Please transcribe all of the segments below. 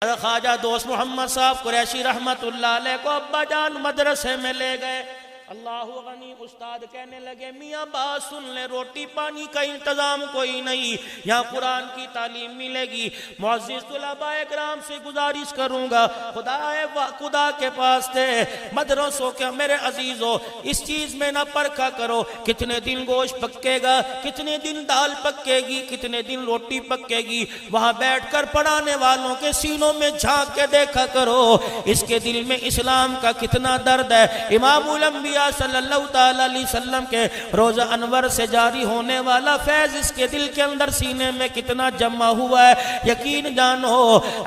خواجہ دوست محمد صاحب قریشی رحمت اللہ علیہ کو ابا جان مدرسے میں لے گئے. اللہ غنی استاد کہنے لگے میاں بات سن لے, روٹی پانی کا انتظام کوئی نہیں, یہاں قرآن کی تعلیم ملے گی. معزز طلباء کرام سے گزارش کروں گا خدا کے پاس تھے مدرسوں کے میرے عزیزوں, اس چیز میں نہ پرکھا کرو کتنے دن گوشت پکے گا, کتنے دن دال پکے گی, کتنے دن روٹی پکے گی. وہاں بیٹھ کر پڑھانے والوں کے سینوں میں جھانک کے دیکھا کرو اس کے دل میں اسلام کا کتنا درد ہے. امام الانبیاء صلی اللہ تعالی علیہ وسلم کے روزہ انور سے جاری ہونے والا فیض اس کے دل کے اندر سینے میں کتنا جمع ہوا ہے. یقین جانو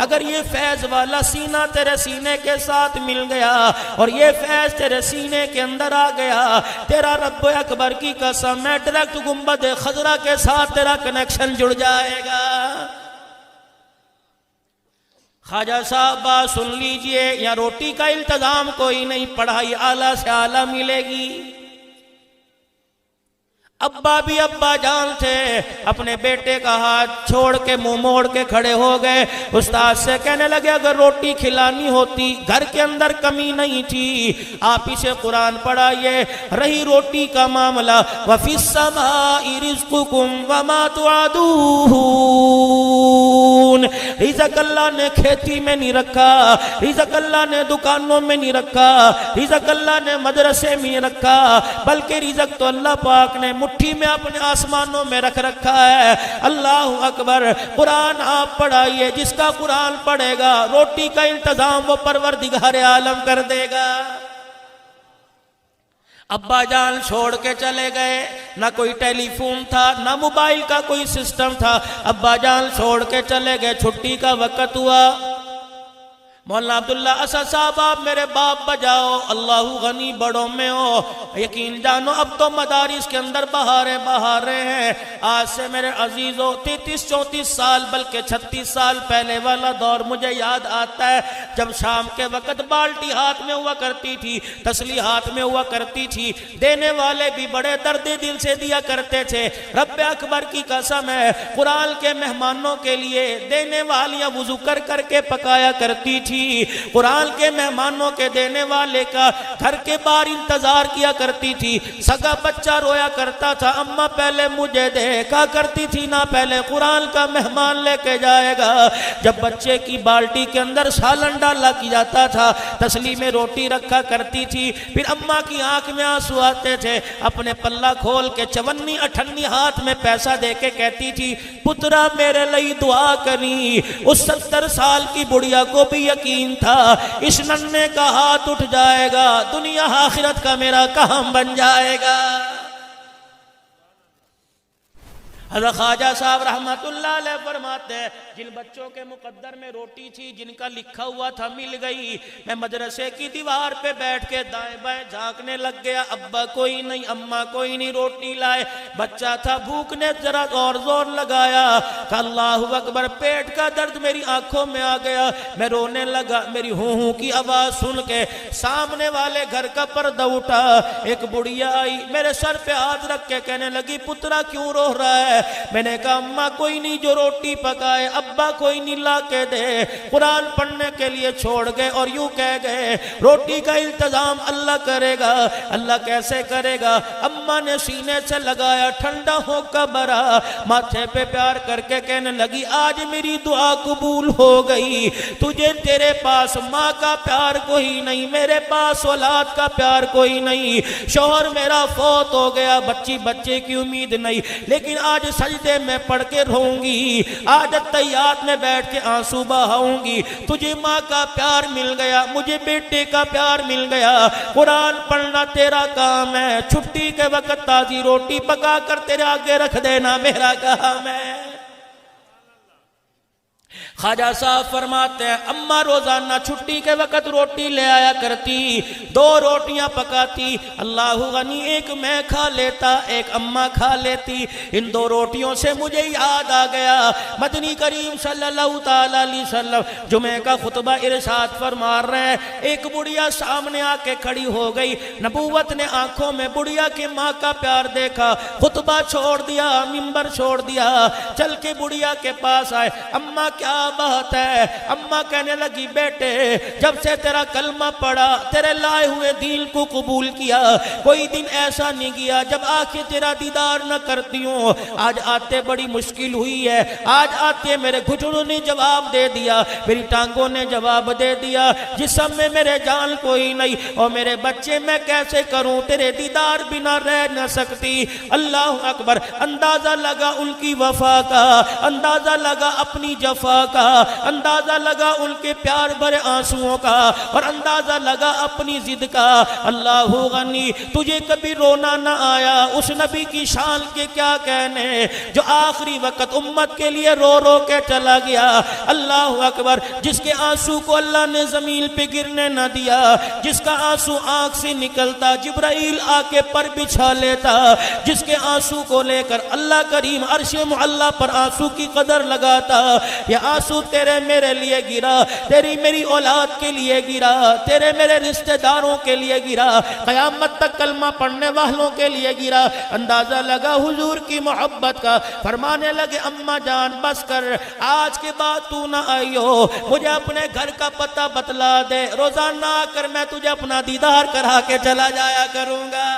اگر یہ فیض والا سینہ تیرے سینے کے ساتھ مل گیا اور یہ فیض تیرے سینے کے اندر آ گیا, تیرا رب اکبر کی قسم ہے ڈائریکٹ گنبد خضرا کے ساتھ تیرا کنیکشن جڑ جائے گا. خواجہ صاحب بات سن لیجئے, یا روٹی کا انتظام کوئی نہیں, پڑھائی اعلیٰ سے اعلیٰ ملے گی. ابا بھی ابا جان تھے, اپنے بیٹے کا ہاتھ چھوڑ کے منہ موڑ کے کھڑے ہو گئے. استاد سے کہنے لگے اگر روٹی کھلانی ہوتی, گھر کے اندر کمی نہیں تھی, آپ اسے قرآن پڑھائیے. رہی روٹی کا معاملہ وَفِي السَّمَاءِ رِزْقُكُمْ وَمَا تُوعَدُونَ, رزق اللہ نے کھیتی میں نہیں رکھا, رزق اللہ نے دکانوں میں نہیں رکھا, رزق اللہ نے مدرسے میں نہیں رکھا, بلکہ رزق تو اللہ پاک نے مٹھی میں اپنے آسمانوں میں رکھ رکھا ہے. اللہ اکبر. قرآن آپ پڑھائیے, جس کا قرآن پڑھے گا روٹی کا انتظام وہ پروردگار عالم کر دے گا. ابا جان چھوڑ کے چلے گئے, نہ کوئی ٹیلی فون تھا نہ موبائل کا کوئی سسٹم تھا. ابا جان چھوڑ کے چلے گئے, چھٹی کا وقت ہوا. مولانا عبداللہ اسد صاحب آپ میرے باپ بجاؤ, اللہ غنی بڑوں میں ہو. یقین جانو اب تو مدارس کے اندر بہاریں ہیں. آج سے میرے عزیزوں 33-34 سال بلکہ 36 سال پہلے والا دور مجھے یاد آتا ہے, جب شام کے وقت بالٹی ہاتھ میں ہوا کرتی تھی, تسلی ہاتھ میں ہوا کرتی تھی. دینے والے بھی بڑے درد دل سے دیا کرتے تھے. رب اکبر کی قسم ہے قرآن کے مہمانوں کے لیے دینے والیاں وضو کر کر کے پکایا کرتی تھی. قرآن کے مہمانوں کے دینے والے کا گھر کے باہر انتظار کیا کرتی تھی. سگا بچہ رویا کرتا تھا, اماں پہلے مجھے دے, کہا کرتی تھی نہ پہلے قرآن کا مہمان لے کے جائے گا. جب بچے کی بالٹی کے اندر سالن ڈالا کی جاتا تھا, تسلی میں روٹی رکھا کرتی تھی. پھر اماں کی آنکھ میں آنسو آتے تھے, اپنے پلہ کھول کے 54-58 ہاتھ میں پیسہ دے کے کہتی تھی پترا میرے لئی دعا کری. اس 70 سال کی بڑھیا کو بھی یقین تھا اس ننھے کا ہاتھ اٹھ جائے گا, دنیا آخرت کا میرا کام بن جائے گا. حضرت خواجہ صاحب رحمت اللہ علیہ فرماتے ہیں جن بچوں کے مقدر میں روٹی تھی, جن کا لکھا ہوا تھا مل گئی, میں مدرسے کی دیوار پہ بیٹھ کے دائیں بائیں جھانکنے لگ گیا. ابا کوئی نہیں, اماں کوئی نہیں, روٹی لائے. بچہ تھا, بھوک نے ذرا اور زور لگایا, کہ اللہ اکبر, پیٹ کا درد میری آنکھوں میں آ گیا. میں رونے لگا, میری ہوں کی آواز سن کے سامنے والے گھر کا پردہ اٹھا. ایک بڑھیا آئی, میرے سر پہ ہاتھ رکھ کے کہنے لگی پترا کیوں رو رہا ہے؟ میں نے کہا اماں کوئی نہیں جو روٹی پکائے, ابا کوئی نہیں لا کے دے. قرآن پڑھنے کے لیے چھوڑ گئے اور یوں کہہ گئے روٹی کا انتظام اللہ کرے گا. اللہ کیسے کرے گا؟ اماں نے سینے سے لگایا, ٹھنڈا ہو کا برا, ماتھے پہ پیار کر کے کہنے لگی آج میری دعا قبول ہو گئی. تجھے تیرے پاس ماں کا پیار کوئی نہیں, میرے پاس اولاد کا پیار کوئی نہیں. شوہر میرا فوت ہو گیا, بچے کی امید نہیں, لیکن آج سجدے میں پڑھ کے رہوں گی, آج تیات میں بیٹھ کے آنسو بہاؤں گی. تجھے ماں کا پیار مل گیا, مجھے بیٹے کا پیار مل گیا. قرآن پڑھنا تیرا کام ہے, چھٹی کے وقت تازی روٹی پکا کر تیرے آگے رکھ دینا میرا کام ہے. خواجہ صاحب فرماتے ہیں اماں روزانہ چھٹی کے وقت روٹی لے آیا کرتی, 2 روٹیاں پکاتی. اللہ غنی, ایک میں کھا لیتا, ایک اماں کھا لیتی. ان 2 روٹیوں سے مجھے یاد آ گیا مدنی کریم صلی اللہ تعالی علیہ وسلم جمعہ کا خطبہ ارشاد فرما رہے ہیں. ایک بڑھیا سامنے آ کے کھڑی ہو گئی, نبوت نے آنکھوں میں بڑھیا کی ماں کا پیار دیکھا, خطبہ چھوڑ دیا, منبر چھوڑ دیا, چل کے بڑھیا کے پاس آئے. اماں کیا کیا بات ہے؟ اماں کہنے لگی بیٹے جب سے تیرا کلمہ پڑھا، تیرے لائے ہوئے دین کو قبول کیا، کوئی دن ایسا نہیں گیا جب آ کے تیرا دیدار نہ کرتی ہوں۔ آج آتے بڑی مشکل ہوئی ہے، آج آتے میرے گھٹنوں نے جواب دے دیا، میری ٹانگوں نے جواب دے دیا، جسم میں میرے جان کوئی نہیں، اور میرے بچے میں کیسے کروں، تیرے دیدار بنا رہ نہ سکتی۔ اللہ اکبر! اندازہ لگا ان کی وفا کا، اندازہ لگا اپنی جفا کا، اندازہ لگا ان کے پیار بھرے آنسوؤں کا، اور اندازہ لگا اپنی ضد کا۔ اللہ غنی، تجھے کبھی رونا نہ آیا؟ اس نبی کی شان کے کیا کہنے جو آخری وقت امت کے لیے رو رو کے چلا گیا۔ اللہ اکبر! جس کے آنسو کو اللہ نے زمین پہ گرنے نہ دیا، جس کا آنسو آنکھ سے نکلتا جبرائیل آ کے پر بچھا لیتا، جس کے آنسو کو لے کر اللہ کریم عرش معلیٰ پر آنسو کی قدر لگاتا۔ یہ آنسو تیرے میرے لیے گرا، تیری میری اولاد کے لیے گرا، تیرے میرے رشتہ داروں کے لیے گرا، قیامت تک کلمہ پڑھنے والوں کے لیے گرا۔ اندازہ لگا حضور کی محبت کا۔ فرمانے لگے اماں جان بس کر، آج کے بعد تو نہ آئیو، مجھے اپنے گھر کا پتہ بتلا دے، روزانہ آ کر میں تجھے اپنا دیدار کرا کے چلا جایا کروں گا۔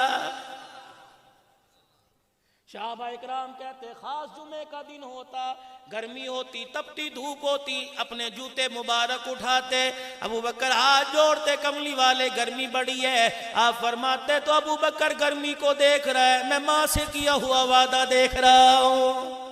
صحابہ اکرام کہتے خاص جمعے کا دن ہوتا، گرمی ہوتی، تپتی دھوپ ہوتی، اپنے جوتے مبارک اٹھاتے، ابو بکر ہاتھ جوڑتے، کملی والے گرمی بڑی ہے۔ آپ فرماتے تو ابو بکر گرمی کو دیکھ رہا ہے، میں ماں سے کیا ہوا وعدہ دیکھ رہا ہوں۔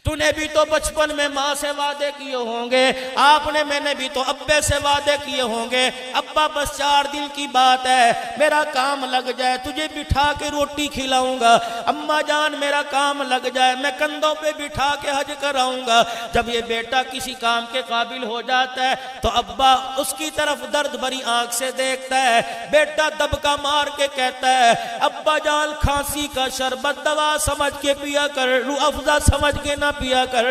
تو نے بھی تو بچپن میں ماں سے وعدے کیے ہوں گے، آپ نے، میں نے بھی تو ابے سے وعدے کیے ہوں گے، ابا بس 4 دن کی بات ہے، میرا کام لگ جائے تجھے بٹھا کے روٹی کھلاؤں گا، اماں جان میرا کام لگ جائے میں کندھوں پہ بٹھا کے حج کراؤں گا۔ جب یہ بیٹا کسی کام کے قابل ہو جاتا ہے تو ابا اس کی طرف درد بھری آنکھ سے دیکھتا ہے، بیٹا دبکا مار کے کہتا ہے ابا جان کھانسی کا شربت دوا سمجھ کے پیا کر، روح افزا سمجھ کے نہ پیا کر،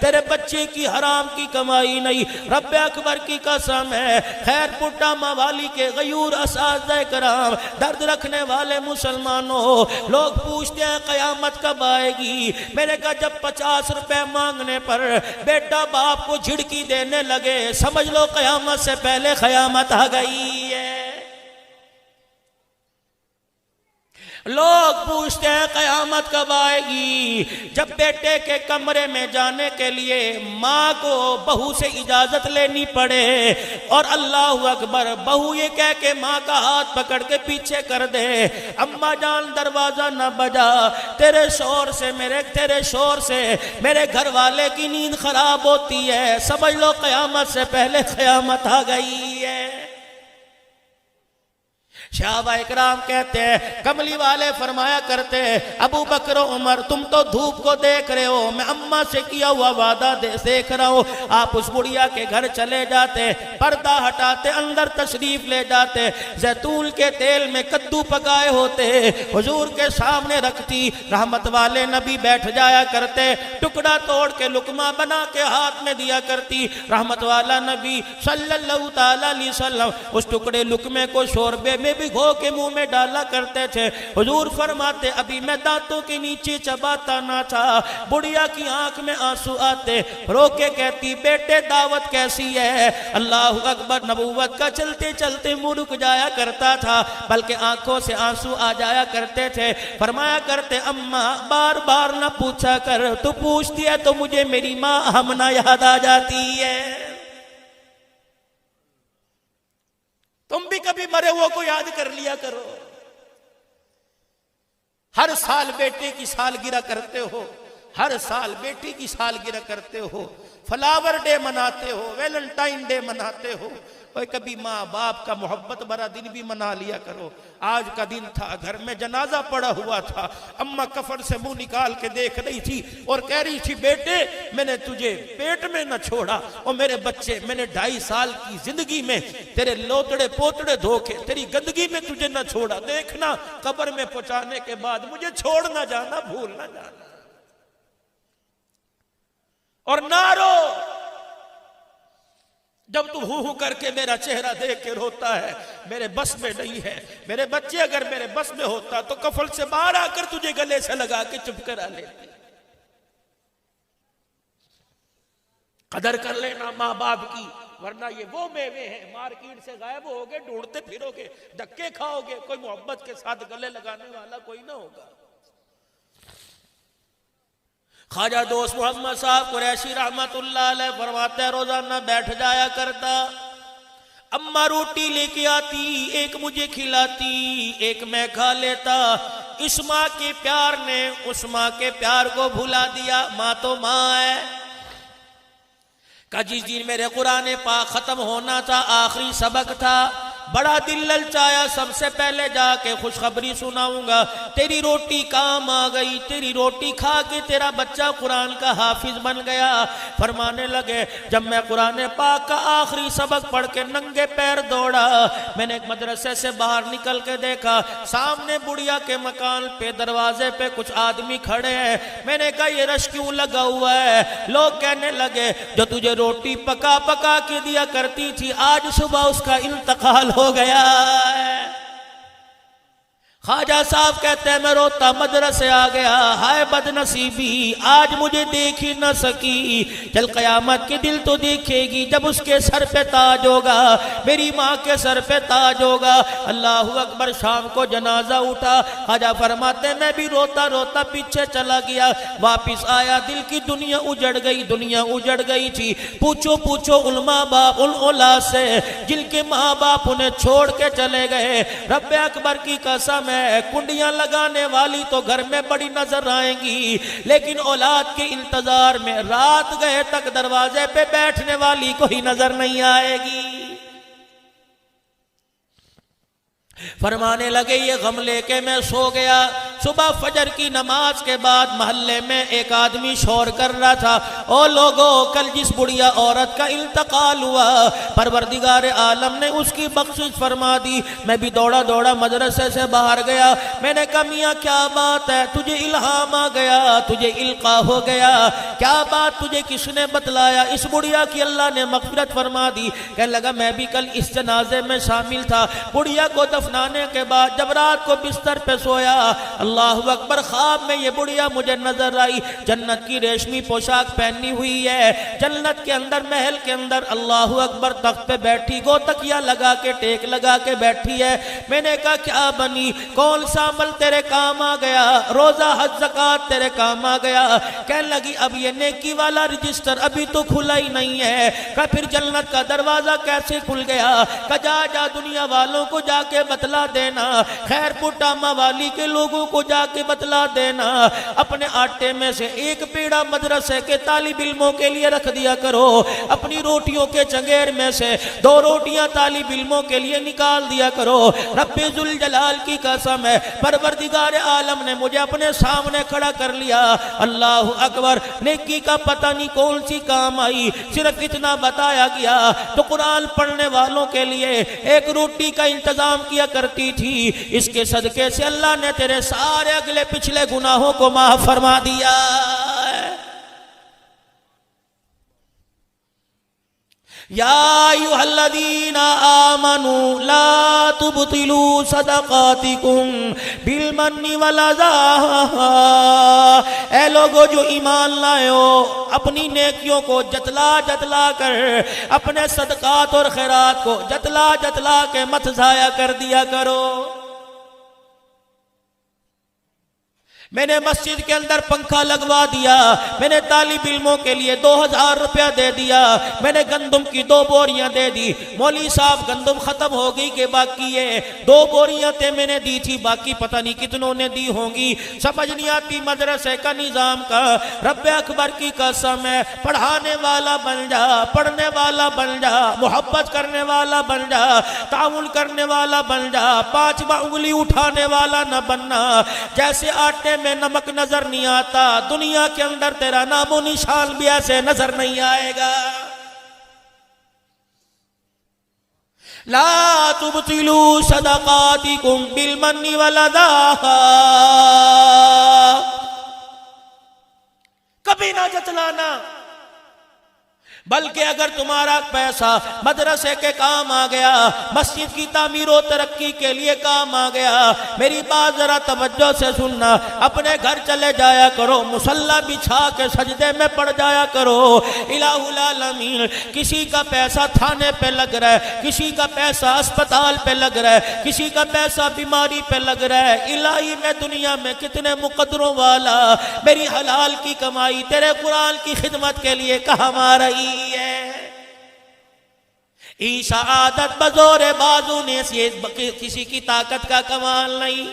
تیرے بچے کی حرام کی کمائی نہیں، رب اکبر کی قسم ہے۔ خیر پٹا موالی کے غیور اساتذہ کرام، درد رکھنے والے مسلمانوں، لوگ پوچھتے ہیں قیامت کب آئے گی؟ میرے کہا جب 50 روپے مانگنے پر بیٹا باپ کو جھڑکی دینے لگے، سمجھ لو قیامت سے پہلے قیامت آ گئی ہے۔ لوگ پوچھتے ہیں قیامت کب آئے گی؟ جب بیٹے کے کمرے میں جانے کے لیے ماں کو بہو سے اجازت لینی پڑے، اور اللہ اکبر بہو یہ کہہ کے ماں کا ہاتھ پکڑ کے پیچھے کر دے، اماں جان دروازہ نہ بجا، تیرے شور سے میرے گھر والے کی نیند خراب ہوتی ہے، سمجھ لو قیامت سے پہلے قیامت آ گئی ہے۔ صحابہ اکرام کہتے ہیں، کملی والے فرمایا کرتے ہیں ابو بکر و عمر تم تو دھوپ کو دیکھ رہے ہو، میں اماں سے کیا ہوا وعدہ دیکھ رہا ہوں۔ آپ اس بڑھیا کے گھر چلے جاتے، پردہ ہٹاتے، اندر تشریف لے جاتے، زیتون کے تیل میں کدو پکائے ہوتے، حضور کے سامنے رکھتی، رحمت والے نبی بیٹھ جایا کرتے، ٹکڑا توڑ کے لقمہ بنا کے ہاتھ میں دیا کرتی، رحمت والا نبی صلی اللہ تعالی علیہ وسلم اس ٹکڑے لقمے کو شوربے میں بھگو کے منہ میں ڈالا کرتے تھے۔ حضور فرماتے ابھی میں دانتوں کے نیچے چباتا نہ تھا، بڑھیا کی آنکھ میں آنسو آتے، رو کے کہتی بیٹے دعوت کیسی ہے؟ اللہ اکبر! نبوت کا چلتے چلتے منہ رک جایا کرتا تھا، بلکہ آنکھوں سے آنسو آ جایا کرتے تھے۔ فرمایا کرتے اماں بار بار نہ پوچھا کر، تو پوچھتی ہے تو مجھے میری ماں ہمنا یاد آ جاتی ہے۔ تم بھی کبھی مرے ہوئے کو یاد کر لیا کرو، ہر سال بیٹے کی سالگرہ کرتے ہو، ہر سال بیٹی کی سالگرہ کرتے ہو، فلاور ڈے مناتے ہو، ویلنٹائن ڈے مناتے ہو، اور کبھی ماں باپ کا محبت بھرا دن بھی منا لیا کرو۔ آج کا دن تھا، گھر میں جنازہ پڑا ہوا تھا، اماں کفن سے منہ نکال کے دیکھ رہی تھی اور کہہ رہی تھی بیٹے میں نے تجھے پیٹ میں نہ چھوڑا، اور میرے بچے میں نے 2.5 سال کی زندگی میں تیرے لوتڑے پوتڑے دھوکے تیری گندگی میں تجھے نہ چھوڑا، دیکھنا قبر میں پہنچانے کے بعد مجھے چھوڑ نہ جانا، بھول نہ جانا، اور نہ رو جب تو ہو کر کے میرا چہرہ دیکھ کے روتا ہے، میرے بس میں نہیں ہے، میرے بچے اگر میرے بس میں ہوتا تو کفن سے باہر آ کر تجھے گلے سے لگا کے چپ کرا لیتے۔ قدر کر لینا ماں باپ کی، ورنہ یہ وہ میوے ہیں مارکیٹ سے غائب ہوگے، ڈھونڈتے پھرو گے، دھکے کھاؤ گے، کوئی محبت کے ساتھ گلے لگانے والا کوئی نہ ہوگا۔ خواجہ دوست محمد صاحب قریشی رحمت اللہ علیہ فرماتے ہیں روزانہ بیٹھ جایا کرتا، اماں روٹی لے کے آتی، ایک مجھے کھلاتی، ایک میں کھا لیتا۔ اس ماں کے پیار نے اس ماں کے پیار کو بھلا دیا، ماں تو ماں ہے۔ کہ جس دن میرے قرآن پاک ختم ہونا تھا، آخری سبق تھا، بڑا دل للچایا سب سے پہلے جا کے خوشخبری سناؤں گا، تیری روٹی کام آ گئی، تیری روٹی کھا کے تیرا بچہ قرآن کا حافظ بن گیا۔ فرمانے لگے جب میں قرآن پاک کا آخری سبق پڑھ کے ننگے پیر دوڑا، میں نے ایک مدرسے سے باہر نکل کے دیکھا، سامنے بڑھیا کے مکان پہ دروازے پہ کچھ آدمی کھڑے ہیں۔ میں نے کہا یہ رش کیوں لگا ہوا ہے؟ لوگ کہنے لگے جو تجھے روٹی پکا پکا کے دیا کرتی تھی، آج صبح اس کا انتقال ہو گیا ہے۔ خواجہ صاحب کہتے ہیں میں روتا مدرسے آ گیا، ہائے بد نصیبی، آج مجھے دیکھ ہی نہ سکی، چل قیامت کے دل تو دیکھے گی جب اس کے سر پہ تاج ہوگا، میری ماں کے سر پہ تاج ہوگا۔ اللہ اکبر۔ شام کو جنازہ اٹھا، خواجہ فرماتے ہیں میں بھی روتا روتا پیچھے چلا گیا، واپس آیا، دل کی دنیا اجڑ گئی، دنیا اجڑ گئی تھی۔ پوچھو پوچھو علماء باپ ان اولاد سے جن کے ماں باپ انہیں چھوڑ کے چلے گئے، رب اکبر کی قسم، کنڈیاں لگانے والی تو گھر میں بڑی نظر آئیں گی، لیکن اولاد کے انتظار میں رات گئے تک دروازے پہ بیٹھنے والی کوئی نظر نہیں آئے گی۔ فرمانے لگے یہ غم لے کے میں سو گیا۔ صبح فجر کی نماز کے بعد محلے میں ایک آدمی شور کر رہا تھا، او لوگو کل جس بڑھیا عورت کا انتقال ہوا پروردگار عالم نے اس کی بخشش فرما دی۔ میں بھی دوڑا دوڑا مدرسے سے باہر گیا، میں نے کہا میاں کیا بات ہے؟ تجھے الہام آ گیا، تجھے القا ہو گیا، کیا بات تجھے کس نے بتلایا؟ اس بڑھیا کی اللہ نے مغفرت فرما دی۔ کہنے لگا میں بھی کل اس جنازے میں شامل تھا، بڑھیا کو دفنانے کے بعد جب رات کو بستر پہ سویا، اللہ اکبر، خواب میں یہ بڑھیا مجھے نظر آئی، جنت کی ریشمی پوشاک پہنی ہوئی ہے، جنت کے اندر محل کے اندر اللہ اکبر تخت پہ بیٹھی، گو تکیہ لگا کے ٹیک لگا کے بیٹھی ہے۔ میں نے کہا کیا بنی؟ کون سا عمل تیرے کام آ گیا؟ روزہ حج زکوٰۃ تیرے کام آ گیا؟ کہنے لگی اب یہ نیکی والا رجسٹر ابھی تو کھلا ہی نہیں ہے۔ کہ پھر جنت کا دروازہ کیسے کھل گیا؟ کہ جا دنیا والوں کو جا کے بتلا دینا، خیر پٹامہ والی کے لوگوں کو جا کے بتلا دینا، اپنے آٹے میں سے ایک پیڑا مدرسے کے طالب علموں کے لیے رکھ دیا کرو، اپنی روٹیوں کے چنگیر میں سے 2 روٹیاں طالب علموں کے لیے نکال دیا کرو۔ رب ذوالجلال کی قسم ہے، پروردگار عالم نے مجھے اپنے سامنے کھڑا کر لیا، اللہ اکبر، نیکی کا پتہ نہیں کون سی کام آئی، صرف اتنا بتایا گیا تو قرآن پڑھنے والوں کے لیے ایک روٹی کا انتظام کیا کرتی تھی، اس کے صدقے سے اللہ نے تیرے سارے اگلے پچھلے گناہوں کو معاف فرما دیا۔ یا ایھا الذین آمنوا لا تبطلوا صدقاتکم بالمن والاذی، اے لوگو جو ایمان لائے ہو اپنی نیکیوں کو جتلا جتلا کر، اپنے صدقات اور خیرات کو جتلا جتلا کے مت ضائع کر دیا کرو۔ میں نے مسجد کے اندر پنکھا لگوا دیا، میں نے طالب علموں کے لیے 2000 روپیہ دے دیا، میں نے گندم کی 2 بوریاں دے دی، مولوی صاحب گندم ختم ہو گئی کہ باقی ہے، 2 بوریاں تے میں نے دی تھی، باقی پتہ نہیں کتنوں نے دی ہوں گی، سمجھ نہیں آتی مدرسے کا نظام کا۔ رب اکبر کی قسم ہے، پڑھانے والا بن جا، پڑھنے والا بن جا، محبت کرنے والا بن جا، تعاون کرنے والا بن جا، 5واں انگلی اٹھانے والا نہ بننا۔ جیسے آٹے میں نمک نظر نہیں آتا، دنیا کے اندر تیرا نام و نشان بھی ایسے نظر نہیں آئے گا۔ لا تبطلوا صدقاتکم بالمن والاذی، کبھی نہ جتلانا، بلکہ اگر تمہارا پیسہ مدرسے کے کام آ گیا، مسجد کی تعمیر و ترقی کے لیے کام آ گیا، میری بات ذرا توجہ سے سننا، اپنے گھر چلے جایا کرو، مصلی بچھا کے سجدے میں پڑ جایا کرو۔ الہ العالمین، کسی کا پیسہ تھانے پہ لگ رہا ہے، کسی کا پیسہ اسپتال پہ لگ رہا ہے، کسی کا پیسہ بیماری پہ لگ رہا ہے، الہی میں دنیا میں کتنے مقدروں والا میری حلال کی کمائی تیرے قرآن کی خدمت کے لیے کام آ رہی ہے۔ عیسیٰ عادت بزور بازو نے کسی کی طاقت کا کمال نہیں،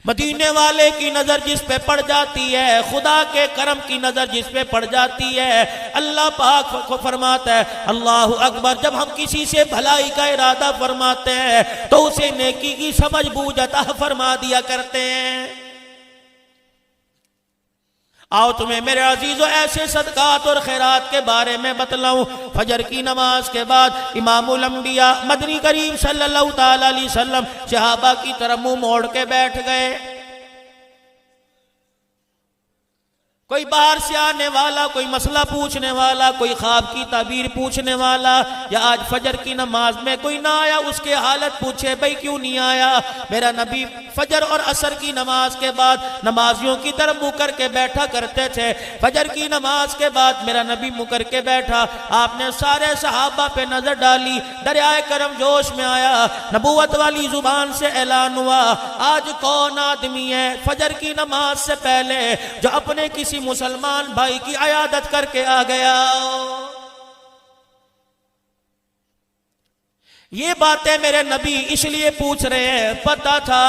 مدینے والے کی نظر جس پہ پڑ جاتی ہے، خدا کے کرم کی نظر جس پہ پڑ جاتی ہے، اللہ پاک کو فرماتا ہے اللہ اکبر، جب ہم کسی سے بھلائی کا ارادہ فرماتے ہیں تو اسے نیکی کی سمجھ بوجھ عطا فرما دیا کرتے ہیں۔ آؤ تمہیں میرے عزیزو ایسے صدقات اور خیرات کے بارے میں بتلاؤں۔ فجر کی نماز کے بعد امام الانبیاء مدنی کریم صلی اللہ تعالی علیہ وسلم صحابہ کی طرف منہ موڑ کے بیٹھ گئے۔ کوئی باہر سے آنے والا، کوئی مسئلہ پوچھنے والا، کوئی خواب کی تعبیر پوچھنے والا، یا آج فجر کی نماز میں کوئی نہ آیا، اس کے حالت پوچھے بھئی کیوں نہیں آیا؟ میرا نبی فجر اور عصر کی نماز کے بعد نمازیوں کی طرف منہ کر کے بیٹھا کرتے تھے۔ فجر کی نماز کے بعد میرا نبی منہ کر کے بیٹھا، آپ نے سارے صحابہ پہ نظر ڈالی، دریائے کرم جوش میں آیا، نبوت والی زبان سے اعلان ہوا، آج کون آدمی ہے فجر کی نماز سے پہلے جو اپنے کسی مسلمان بھائی کی عیادت کر کے آ گیا؟ یہ باتیں میرے نبی اس لیے پوچھ رہے ہیں، پتہ تھا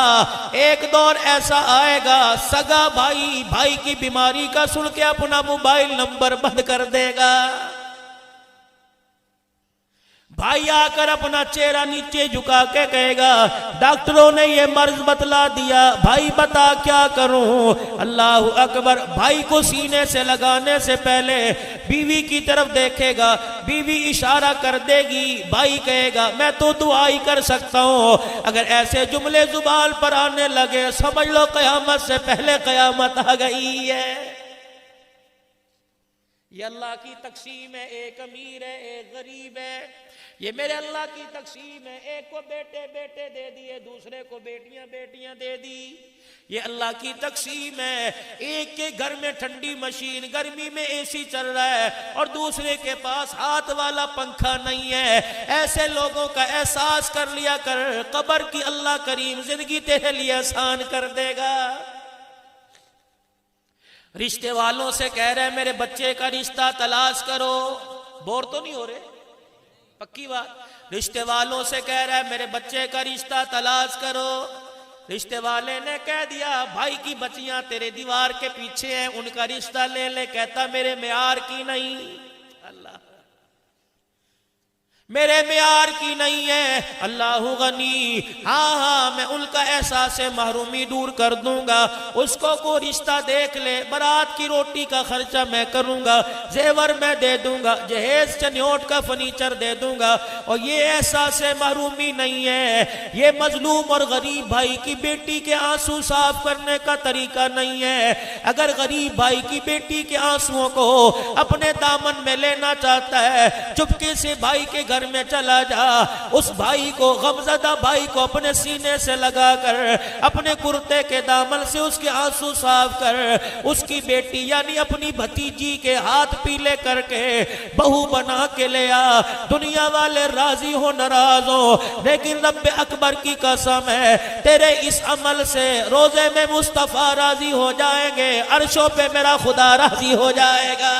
ایک دور ایسا آئے گا سگا بھائی کی بیماری کا سن کے اپنا موبائل نمبر بند کر دے گا، بھائی آ کر اپنا چہرہ نیچے جھکا کے کہے گا ڈاکٹروں نے یہ مرض بتلا دیا، بھائی بتا کیا کروں؟ اللہ اکبر، بھائی کو سینے سے لگانے سے پہلے بیوی کی طرف دیکھے گا، بیوی اشارہ کر دے گی، بھائی کہے گا میں تو دعا ہی کر سکتا ہوں۔ اگر ایسے جملے زبان پر آنے لگے سمجھ لو قیامت سے پہلے قیامت آ گئی ہے۔ یہ اللہ کی تقسیم ہے، ایک امیر ہے ایک غریب ہے، یہ میرے اللہ کی تقسیم ہے، ایک کو بیٹے بیٹے دے دیے، دوسرے کو بیٹیاں بیٹیاں دے دی، یہ اللہ کی تقسیم ہے۔ ایک کے گھر میں ٹھنڈی مشین، گرمی میں اے سی چل رہا ہے، اور دوسرے کے پاس ہاتھ والا پنکھا نہیں ہے۔ ایسے لوگوں کا احساس کر لیا کر، قبر کی اللہ کریم زندگی تیرے لیے آسان کر دے گا۔ رشتے والوں سے کہہ رہے میرے بچے کا رشتہ تلاش کرو، بور تو نہیں ہو رہے؟ پکی بات، رشتے والوں سے کہہ رہا ہے میرے بچے کا رشتہ تلاش کرو، رشتے والے نے کہہ دیا بھائی کی بچیاں تیرے دیوار کے پیچھے ہیں، ان کا رشتہ لے لے، کہتا میرے معیار کی نہیں، اللہ میرے معیار کی نہیں ہے، اللہ غنی، ہاں میں ان کا احساس محرومی دور کر دوں گا، اس کو کوئی رشتہ دیکھ لے، برات کی روٹی کا خرچہ میں کروں گا، زیور میں دے دوں گا، جہیز چنیوٹ کا فرنیچر دے دوں گا۔ اور یہ احساس محرومی نہیں ہے، یہ مظلوم اور غریب بھائی کی بیٹی کے آنسو صاف کرنے کا طریقہ نہیں ہے۔ اگر غریب بھائی کی بیٹی کے آنسوؤں کو اپنے دامن میں لینا چاہتا ہے، چپکے سے بھائی کے گھر میں چلا جا، اس بھائی کو، غمزدہ بھائی کو اپنے سینے سے لگا کر اپنے کرتے کے دامن سے اس کے آنسو صاف کر، اس کی بیٹی یعنی اپنی بھتیجی کے ہاتھ پیلے کر کے بہو بنا کے لے آ۔ دنیا والے راضی ہو ناراض ہو، لیکن رب اکبر کی قسم ہے تیرے اس عمل سے روزے میں مصطفیٰ راضی ہو جائیں گے، عرشوں پہ میرا خدا راضی ہو جائے گا۔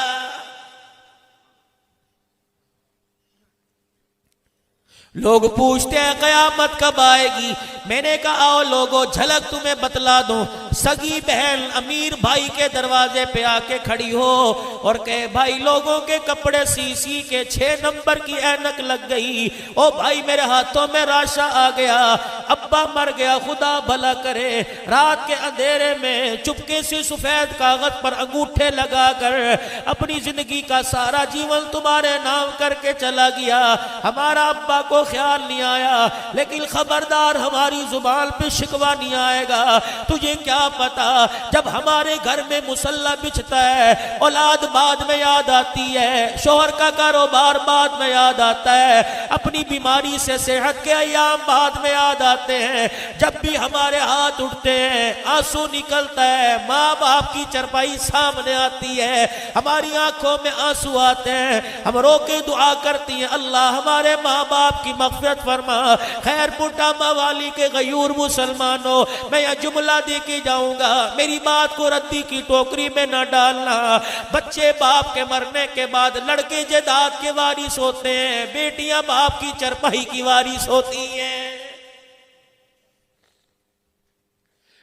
لوگ پوچھتے ہیں قیامت کب آئے گی؟ میں نے کہا آؤ لوگوں جھلک تمہیں بتلا دوں، سگی بہن امیر بھائی کے دروازے پہ آ کے کھڑی ہو اور کہے بھائی لوگوں کے کپڑے سی کے 6 نمبر کی اینک لگ گئی، او بھائی میرے ہاتھوں میں راشا آ گیا، ابا مر گیا، خدا بھلا کرے، رات کے اندھیرے میں چپکے سے سفید کاغذ پر انگوٹھے لگا کر اپنی زندگی کا سارا جیون تمہارے نام کر کے چلا گیا، ہمارا ابا کو و خیال نہیں آیا، لیکن خبردار ہماری زبان پہ شکوہ نہیں آئے گا۔ تجھے کیا پتا جب ہمارے گھر میں مصلی بچھتا ہے اولاد بعد میں یاد آتی ہے، شوہر کا کاروبار بعد میں یاد آتا ہے، اپنی بیماری سے صحت کے ایام بعد میں یاد آتے ہیں، جب بھی ہمارے ہاتھ اٹھتے ہیں آنسو نکلتا ہے، ماں باپ کی چرپائی سامنے آتی ہے، ہماری آنکھوں میں آنسو آتے ہیں، ہم رو کے دعا کرتی ہیں اللہ ہمارے ماں باپ کی مغفرت فرما۔ خیر پٹا موالی کے غیور مسلمانوں، میں یہ جملہ دے کے جاؤں گا، میری بات کو ردی کی ٹوکری میں نہ ڈالنا۔ بچے باپ کے مرنے کے بعد لڑکے جائیداد کے وارث ہوتے ہیں، بیٹیاں باپ کی چرپائی کی وارث ہوتی ہیں۔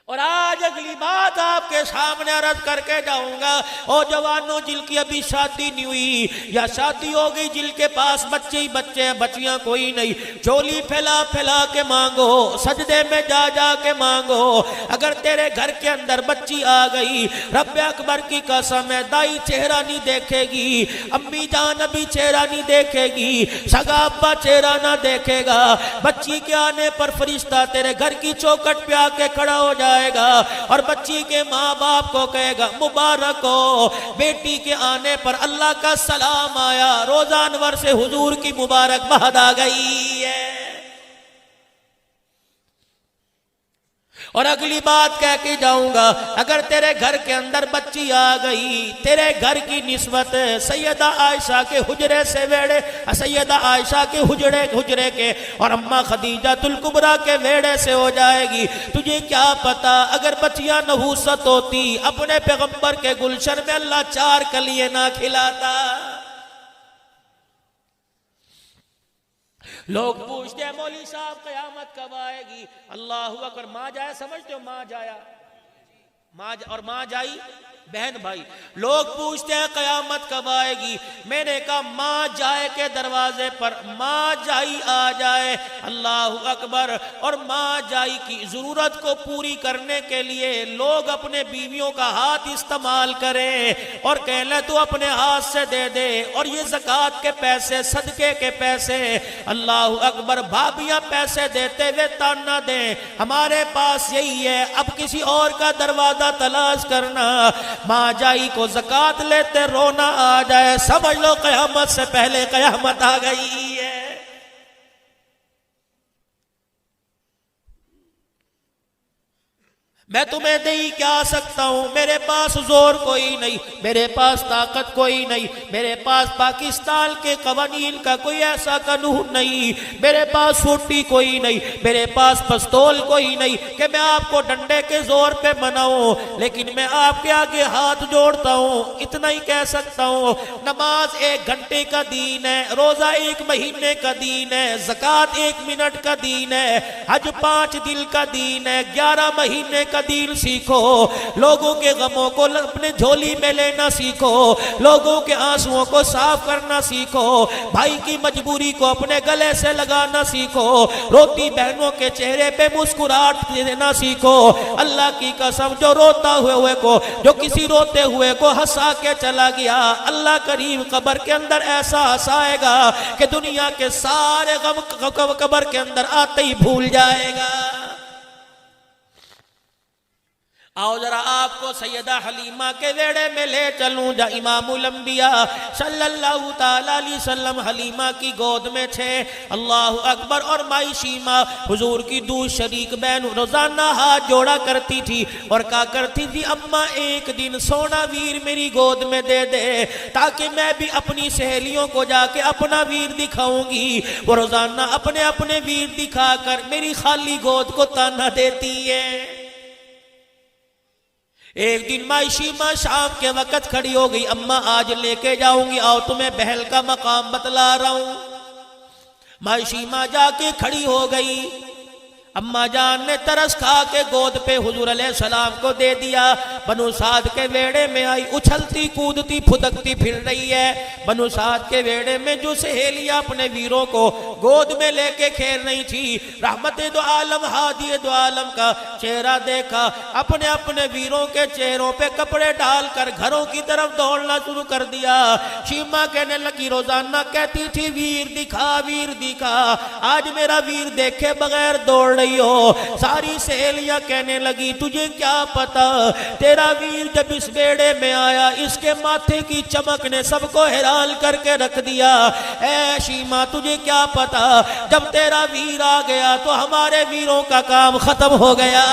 اور آج اگلی بات آپ کے سامنے عرض کر کے جاؤں گا، او جوانوں جن کی ابھی شادی نہیں ہوئی یا شادی ہو گئی، جن کے پاس بچے ہی بچے ہیں، بچیاں کوئی نہیں، جھولی پھیلا پھیلا کے مانگو، سجدے میں جا جا کے مانگو۔ اگر تیرے گھر کے اندر بچی آ گئی، رب اکبر کی قسم ہے دائی چہرہ نہیں دیکھے گی، امی جان ابھی چہرہ نہیں دیکھے گی، سگا ابا چہرہ نہ دیکھے گا، بچی کے آنے پر فرشتہ تیرے گھر کی چوکٹ پہ آ کے کھڑا ہو جائے گا اور بچی کے ماں باپ کو کہے گا مبارک ہو، بیٹی کے آنے پر اللہ کا سلام آیا، روزہ انور سے حضور کی مبارک باد آ گئی ہے۔ اور اگلی بات کہہ کے جاؤں گا، اگر تیرے گھر کے اندر بچی آ گئی، تیرے گھر کی نسبت سیدہ عائشہ کے حجرے سے ویڑے، سیدہ عائشہ کے حجرے کے اور اماں خدیجہ الکبریٰ کے ویڑے سے ہو جائے گی۔ تجھے کیا پتا اگر بچیاں نحوست ہوتی، اپنے پیغمبر کے گلشن میں اللہ 4 کلیے نہ کھلاتا۔ لوگ پوچھتے ہیں مولوی صاحب قیامت کب آئے گی؟ اللہ اکبر، ماں جایا سمجھتے ہو؟ ماں جایا اور ماں جائی بہن بھائی، لوگ پوچھتے ہیں قیامت کب آئے گی؟ میں نے کہا ماں جائے کے دروازے پر ماں جائی آ جائے، اللہ اکبر، اور ماں جائی کی ضرورت کو پوری کرنے کے لیے لوگ اپنے بیویوں کا ہاتھ استعمال کریں اور کہنے تو اپنے ہاتھ سے دے دے، اور یہ زکوٰۃ کے پیسے، صدقے کے پیسے، اللہ اکبر، بھابیاں پیسے دیتے ہوئے تانا دیں ہمارے پاس یہی ہے، اب کسی اور کا دروازہ تلاش کرنا۔ ماں جائی کو زکوٰۃ لیتے رونا آ جائے، سمجھ لو قیامت سے پہلے قیامت آ گئی ہے۔ میں تمہیں دے ہی کیا سکتا ہوں، میرے پاس زور کوئی نہیں، میرے پاس طاقت کوئی نہیں، میرے پاس پاکستان کے قوانین کا کوئی ایسا قانون نہیں، میرے پاس چھٹی کوئی نہیں، میرے پاس پستول کوئی نہیں کہ میں آپ کو ڈنڈے کے زور پہ مناؤں، لیکن میں آپ کے آگے ہاتھ جوڑتا ہوں، اتنا ہی کہہ سکتا ہوں، نماز 1 گھنٹے کا دین ہے، روزہ 1 مہینے کا دین ہے، زکوٰۃ 1 منٹ کا دین ہے، حج 5 دن کا دین ہے، 11 مہینے کا دین سیکھو، لوگوں کے غموں کو اپنے جھولی میں لینا سیکھو، لوگوں کے آنسوؤں کو صاف کرنا سیکھو، بھائی کی مجبوری کو اپنے گلے سے لگانا سیکھو، روتی بہنوں کے چہرے پہ مسکراہٹ دینا سیکھو۔ اللہ کی قسم، جو روتا ہوئے کو، جو کسی روتے ہوئے کو ہنسا کے چلا گیا، اللہ کریم قبر کے اندر ایسا ہنسائے گا کہ دنیا کے سارے غم قبر کے اندر آتے ہی بھول جائے گا۔ آؤ ذرا آپ کو سیدہ حلیمہ کے ویڑے میں لے چلوں، جا امام الانبیاء صلی اللہ تعالیٰ علیہ وسلم حلیمہ کی گود میں تھے، اللہ اکبر، اور مائی شیمہ حضور کی دودھ شریک بہن روزانہ ہاتھ جوڑا کرتی تھی اور کہا کرتی تھی اماں ایک دن سونا ویر میری گود میں دے دے تاکہ میں بھی اپنی سہیلیوں کو جا کے اپنا ویر دکھاؤں گی۔ وہ روزانہ اپنے ویر دکھا کر میری خالی گود کو تانا دیتی ہے۔ ایک دن مائی شیمہ شام کے وقت کھڑی ہو گئی، اماں آج لے کے جاؤں گی، آؤ تمہیں بہل کا مقام بتلا رہا ہوں۔ مائی شیمہ جا کے کھڑی ہو گئی، اماں جان نے ترس کھا کے گود پہ حضور علیہ السلام کو دے دیا۔ بنو سعد کے ویڑے میں آئی، اچھلتی کودتی پھدکتی پھر رہی ہے۔ بنو سعد کے ویڑے میں جو سہیلیاں اپنے ویروں کو گود میں لے کے کھیل رہی تھی۔ رحمت دو عالم ہادی دو عالم کا چہرہ دیکھا، اپنے اپنے ویروں کے چہروں پہ کپڑے ڈال کر گھروں کی طرف دوڑنا شروع کر دیا۔ شیما کہنے لگی، روزانہ کہتی تھی ویر دکھا ویر دکھا، آج میرا ویر دیکھے بغیر دوڑ رہی ہو۔ ساری سہیلیاں کہنے لگی، تجھے کیا پتا، تیرا ویر جب اس بیڑے میں آیا اس کے ماتھے کی چمک نے سب کو حیران کر کے رکھ دیا۔ اے شیما تجھے کیا پتا، جب تیرا ویر آ گیا تو ہمارے ویروں کا کام ختم ہو گیا۔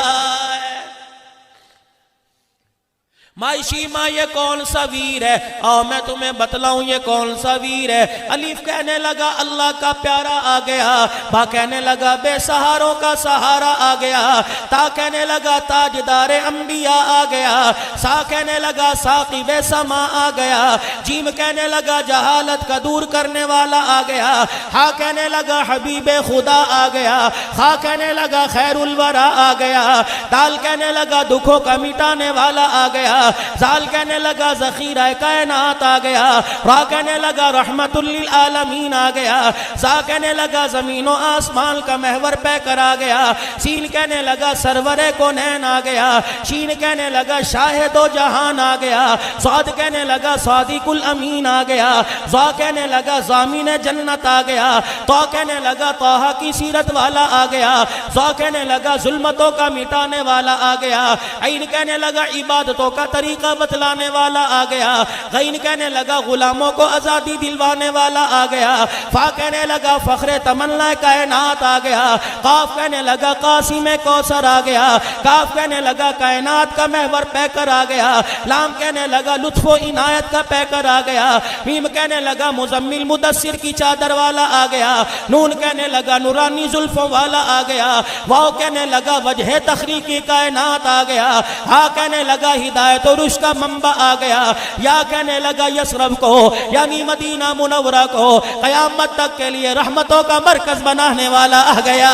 مائی شیما یہ کون سا ویر ہے؟ آؤ میں تمہیں بتلاؤں یہ کون سا ویر ہے۔ الف کہنے لگا اللہ کا پیارا آ گیا، با کہنے لگا بے سہاروں کا سہارا آ گیا، تا کہنے لگا تاجدار انبیاء آ گیا، سا کہنے لگا ساقب سما آ گیا، جیم کہنے لگا جہالت کا دور کرنے والا آ گیا، ہا کہنے لگا حبیب خدا آ گیا، خا کہنے لگا خیر الورا آ گیا، دال کہنے لگا دکھوں کا مٹانے والا آ گیا، زال کہنے لگا ذخیرہ کائنات آ گیا، را کہنے لگا رحمت للعالمین آ گیا، زا کہنے لگا زمین و آسمان کا محور پہ کر آ گیا، سین کہنے لگا سرور کونین آ گیا، شین کہنے لگا شاہد و جہان آ گیا، صاد کہنے لگا صادق الامین آ گیا، زا کہنے لگا ضامن جنت آ گیا، تو کہنے لگا طہ کی سیرت والا آ گیا، زا کہنے لگا ظلمتوں کا مٹانے والا آ گیا، عین کہنے لگا عبادتوں کا طریقہ بتلانے والا آ گیا، غین کہنے لگا غلاموں کو آزادی دلوانے والا آ گیا، فا کہنے لگا فخر تمنا کائنات آ گیا، قاف کہنے لگا قاسم کوثر آ گیا، کاف کہنے لگا کائنات کا محور پہ کر آ گیا، لام کہنے لگا لطف و عنایت کا پہ کر آ گیا، میم کہنے لگا مزمل مدثر کی چادر والا آ گیا، نون کہنے لگا نورانی زلفوں والا آ گیا، واو کہنے لگا وجہ تخلیقی کائنات آ گیا، ہا کہنے لگا ہدایت اور رشد کا منبع آ گیا، یا کہنے لگا یسرب کو یعنی مدینہ منورہ کو قیامت تک کے لیے رحمتوں کا مرکز بنانے والا آ گیا۔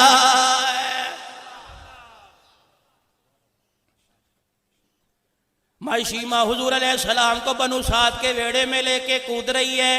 مائی شیما حضور علیہ السلام کو بنو سعد کے ویڑے میں لے کے کود رہی ہے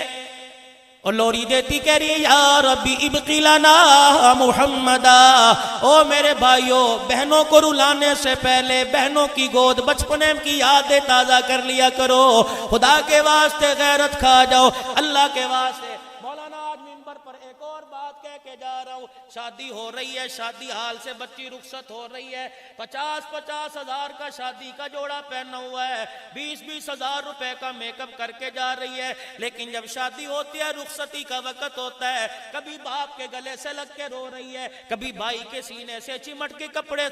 اور لوری دیتی کہہ رہی ہے یا ربی ابقی لنا محمدا، او میرے بھائیوں بہنوں کو رلانے سے پہلے بہنوں کی گود بچپنے کی یادیں تازہ کر لیا کرو، خدا کے واسطے غیرت کھا جاؤ، اللہ کے واسطے۔ مولانا آج منبر پر ایک اور بات کہہ کے جا رہا ہوں، شادی ہو رہی ہے، شادی حال سے بچی رخصت ہو رہی ہے، 50-50 ہزار کا شادی کا جوڑا پہنا ہوا ہے، 20-20 ہزار روپے کا میک اپ کر کے جا رہی ہے، لیکن جب شادی ہوتی ہے رخصتی کا وقت ہوتا ہے، کبھی باپ کے گلے سے لگ کے رو رہی ہے، کبھی بھائی کے سینے سے چمٹ کے کپڑے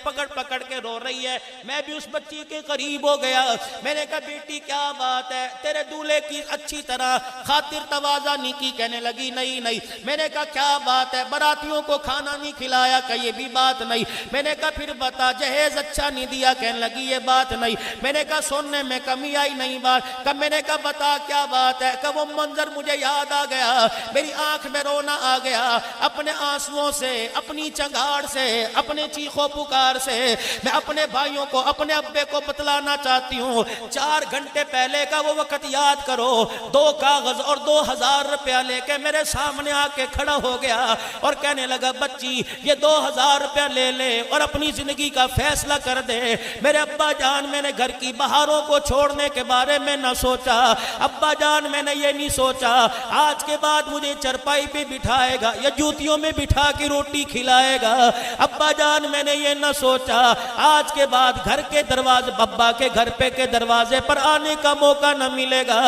پکڑ کے رو رہی ہے۔ میں بھی اس بچی کے قریب ہو گیا، میں نے کہا بیٹی کیا بات ہے، تیرے دولہے کی اچھی طرح خاطر تواضع نہیں کی؟ کہنے لگی نہیں نہیں۔ میں نے کہا کیا بات ہے، براتیوں کو کھانا نہیں کھلایا؟ کہ یہ بھی بات نہیں۔ میں نے کہا پھر بتا جہیز اچھا نہیں دیا؟ کہنے لگی یہ بات نہیں۔ میں نے کہا سننے میں کمی آئی؟ نہیں بات۔ کہ میں نے کہا بتا کیا بات ہے؟ کہ وہ منظر مجھے یاد آ گیا، میری آنکھ میں رونا آ گیا، اپنے آنسوؤں سے، اپنی چنگاڑ سے، اپنے چیخو پکار سے میں اپنے بھائیوں کو، اپنے ابے کو بتلانا چاہتی ہوں۔ 4 گھنٹے پہلے کا وہ وقت یاد کرو، 2 کاغذ اور 2000 روپیہ لے کے میرے سامنے آ کے کھڑا ہو گیا اور کہنے لگا بچی یہ 2000 روپیہ لے لے اور اپنی زندگی کا فیصلہ کر دے۔ میرے ابا جان میں نے گھر کی بہاروں کو چھوڑنے کے بارے میں نہ سوچا، ابا جان میں نے یہ نہیں سوچا آج کے بعد مجھے چرپائی پہ بٹھائے گا یا جوتیوں میں بٹھا کے روٹی کھلائے گا، ابا جان میں نے یہ نہ سوچا آج کے بعد گھر کے دروازے، ابا کے گھر پہ کے دروازے پر آنے کا موقع نہ ملے گا،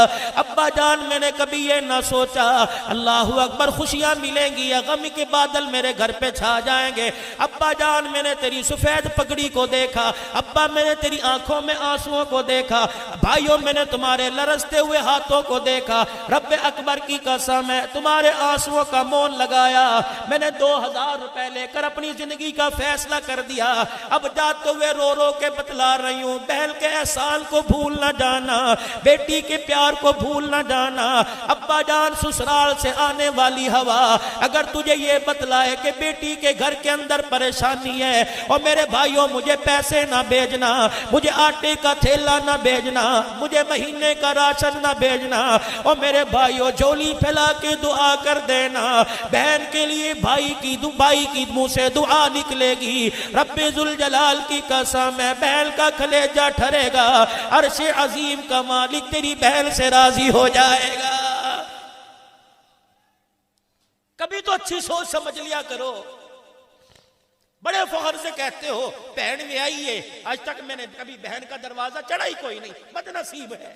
ابا جان میں نے کبھی یہ نہ سوچا اللہ اکبر خوشیاں ملیں گی یا غم کے بادل میرے گھر پہ چھا جائیں گے، ابا جان میں نے تیری سفید پگڑی کو دیکھا، ابا میں نے تیری آنکھوں میں آنسوؤں کو دیکھا، بھائیوں میں نے تمہارے لرزتے ہوئے ہاتھوں کو دیکھا، رب اکبر کی قسم ہے تمہارے آنسوؤں کا مون لگایا، میں نے 2000 روپے لے کر اپنی زندگی کا فیصلہ کر دیا، اب جاتے ہوئے رو رو کے بتلا رہی ہوں بہن کے احسان کو بھول نہ جانا، بیٹی کے پیار کو بھول نہ جانا، ابا جان سسرال سے آنے والی ہوا اگر تجھے یہ بتلائے کہ بیٹی کے گھر کے اندر پریشانی ہے، اور میرے بھائیوں مجھے پیسے نہ بھیجنا، مجھے آٹے کا تھیلا نہ بھیجنا، مجھے مہینے کا راشن نہ بھیجنا، اور میرے بھائیوں جھولی پھیلا کے دعا کر دینا، بہن کے لیے بھائی کی منہ سے دعا نکلے گی، رب ذوالجلال کی قسم ہے بہن کا کلیجہ ٹھرے گا، عرش عظیم کا مالک تیری بہن سے راضی ہو جائے گا۔ کبھی تو اچھی سوچ سمجھ لیا کرو، بڑے فخر سے کہتے ہو بہن میں آئی ہے، آج تک میں نے کبھی بہن کا دروازہ چڑھائی کوئی نہیں، بد نصیب ہے۔